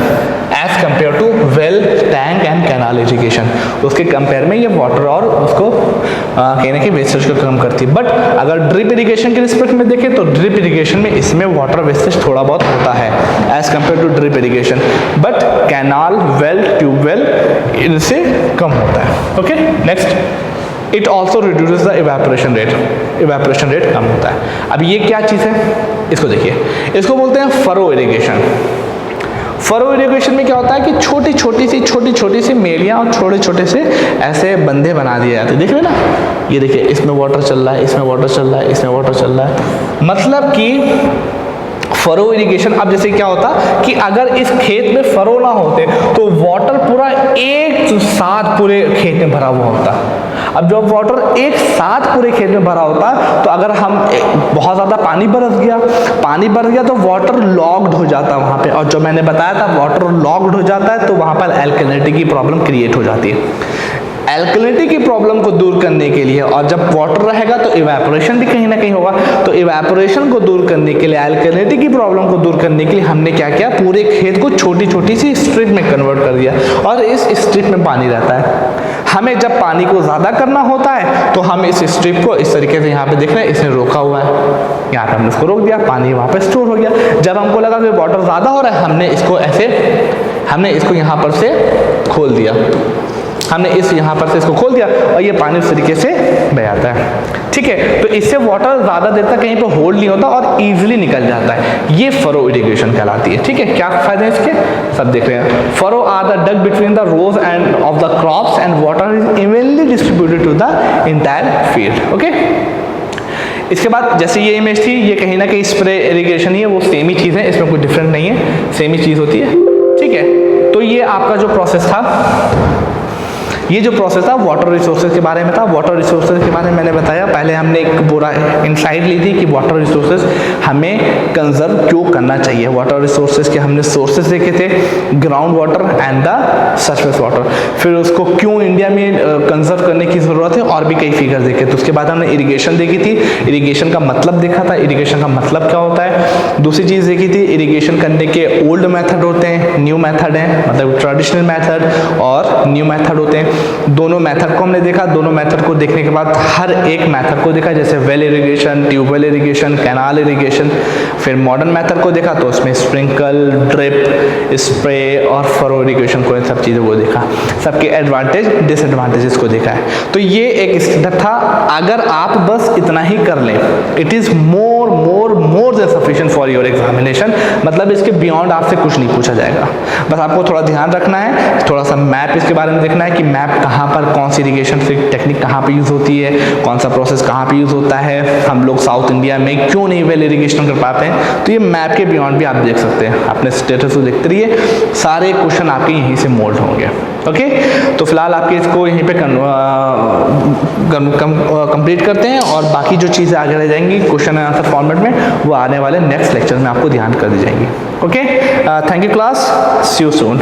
as compare to well, tank and canal irrigation. उसके कंपेयर में ये वाटर और उसको कहने की वेस्टेज को कम करती है। बट अगर ड्रिप इरिगेशन के रिस्पेक्ट में देखें तो ड्रिप इरिगेशन में इसमें वाटर वेस्टेज थोड़ा बहुत होता है as compare to drip irrigation, but canal, well, tubewell इनसे कम होता है। Okay, next, it also reduces the evaporation rate, evaporation rate कम होता है। अब ये क्या चीज़ है, इसको देखिए, इसको बोलते हैं फरो इरिगेशन। फरो इरिगेशन में क्या होता है कि छोटी छोटी सी मेलियाँ और छोटे छोटे से ऐसे बंधे बना दिए जाते हैं। देख रहे ना, ये देखिए, इसमें वाटर चल रहा है, इसमें वाटर चल रहा है, इसमें वाटर चल रहा है। मतलब कि फरो इरिगेशन, अब जैसे क्या होता कि अगर इस खेत में फरो ना होते तो वाटर पूरा एक साथ पूरे खेत में भरा हुआ होता। अब जब वाटर एक साथ पूरे खेत में भरा होता तो अगर हम बहुत ज़्यादा पानी बरस गया तो वाटर लॉक्ड हो जाता वहाँ पे, और जो मैंने बताया था वाटर लॉक्ड हो जाता है तो वहाँ पर एल्कलिनिटी की प्रॉब्लम क्रिएट हो जाती है। एल्कलिनिटी की प्रॉब्लम को दूर करने के लिए, और जब वाटर रहेगा तो इवेपोरेशन भी कहीं ना कहीं होगा, तो इवेपोरेशन को दूर करने के लिए, एल्कलिनिटी की प्रॉब्लम को दूर करने के लिए हमने क्या किया, पूरे खेत को छोटी छोटी सी स्ट्रिप में कन्वर्ट कर दिया, और इस स्ट्रिप में पानी रहता है। हमें जब पानी को ज़्यादा करना होता है तो हम इस स्ट्रिप को इस तरीके से, यहाँ पे देख रहे हैं इसने रोका हुआ है, यहाँ पे हमने इसको रोक दिया, पानी वहाँ पे स्टोर हो गया। जब हमको लगा कि वाटर ज़्यादा हो रहा है, हमने इसको यहाँ पर से खोल दिया, यहाँ पर से इसको खोल दिया और ये पानी उस तरीके से बह आता है। ठीक है, तो इससे वाटर ज़्यादा देर तक कहीं पर होल्ड नहीं होता और इजीली निकल जाता है। ये फरो इरिगेशन कहलाती है। ठीक है, क्या फायदे इसके सब देख रहे हैं। Furrow are the dug between the rows and of the crops and water is evenly distributed to the entire field. Okay, इसके बाद जैसे ये इमेज थी, ये कहीं ना कहीं स्प्रे इरिगेशन ही है, वो सेम ही चीज़ है, इसमें कोई डिफरेंट नहीं है, सेम ही चीज़ होती है। ठीक है, तो ये आपका जो प्रोसेस था, वाटर रिसोर्सेज के बारे में था। वाटर रिसोर्सेज के बारे में मैंने बताया, पहले हमने एक पूरा इंसाइट ली थी कि वाटर रिसोर्सेज हमें कंजर्व क्यों करना चाहिए। वाटर रिसोर्सेज के हमने सोर्सेज देखे थे, ground water and the surface water, फिर उसको क्यों इंडिया में कंजर्व करने की ज़रूरत है, और भी कई फिगर देखे। तो उसके बाद हमने इरिगेशन देखी थी, इरिगेशन का मतलब देखा था, इरिगेशन का मतलब क्या होता है। दूसरी चीज़ देखी थी, इरिगेशन करने के ओल्ड मेथड होते हैं, न्यू मेथड है, मतलब ट्रेडिशनल मेथड और न्यू मेथड होते हैं। दोनों मेथड को हमने देखा, दोनों मेथड को देखने के बाद हर एक मेथड को देखा, जैसे well irrigation, tubewell irrigation, canal irrigation. फिर मॉडर्न मेथड को देखा तो उसमें स्प्रिंकल, ड्रिप, स्प्रे और फरो इरिगेशन को, इन सब चीज़ों को देखा, सबके एडवांटेज डिसएडवांटेजेस को देखा है। तो ये एक स्टेप था। अगर आप बस इतना ही कर लें, it is more than sufficient for your examination, मतलब इसके बियॉन्ड आपसे कुछ नहीं पूछा जाएगा। बस आपको थोड़ा ध्यान रखना है, थोड़ा सा मैप इसके बारे में देखना है कि मैप कहाँ पर, कौन सी इरिगेशन टेक्निक कहाँ पे यूज़ होती है, कौन सा प्रोसेस कहाँ पे यूज़ होता है, हम लोग साउथ इंडिया में क्यों नहीं वेल इरिगेशन कर पाते हैं। तो ये मैप के बियॉन्ड भी आप देख सकते हैं, अपने स्टेटस को देखते रहिए, सारे क्वेश्चन आपके यहीं से मोल्ड होंगे। ओके, तो फिलहाल आपके इसको यहीं पे कंप्लीट करते हैं, और बाकी जो चीज़ें आगे रह जाएंगी क्वेश्चन एंड आंसर फॉर्मेट में, वो आने वाले नेक्स्ट लेक्चर में आपको ध्यान कर दी जाएंगी। Okay, thank you class, see you soon.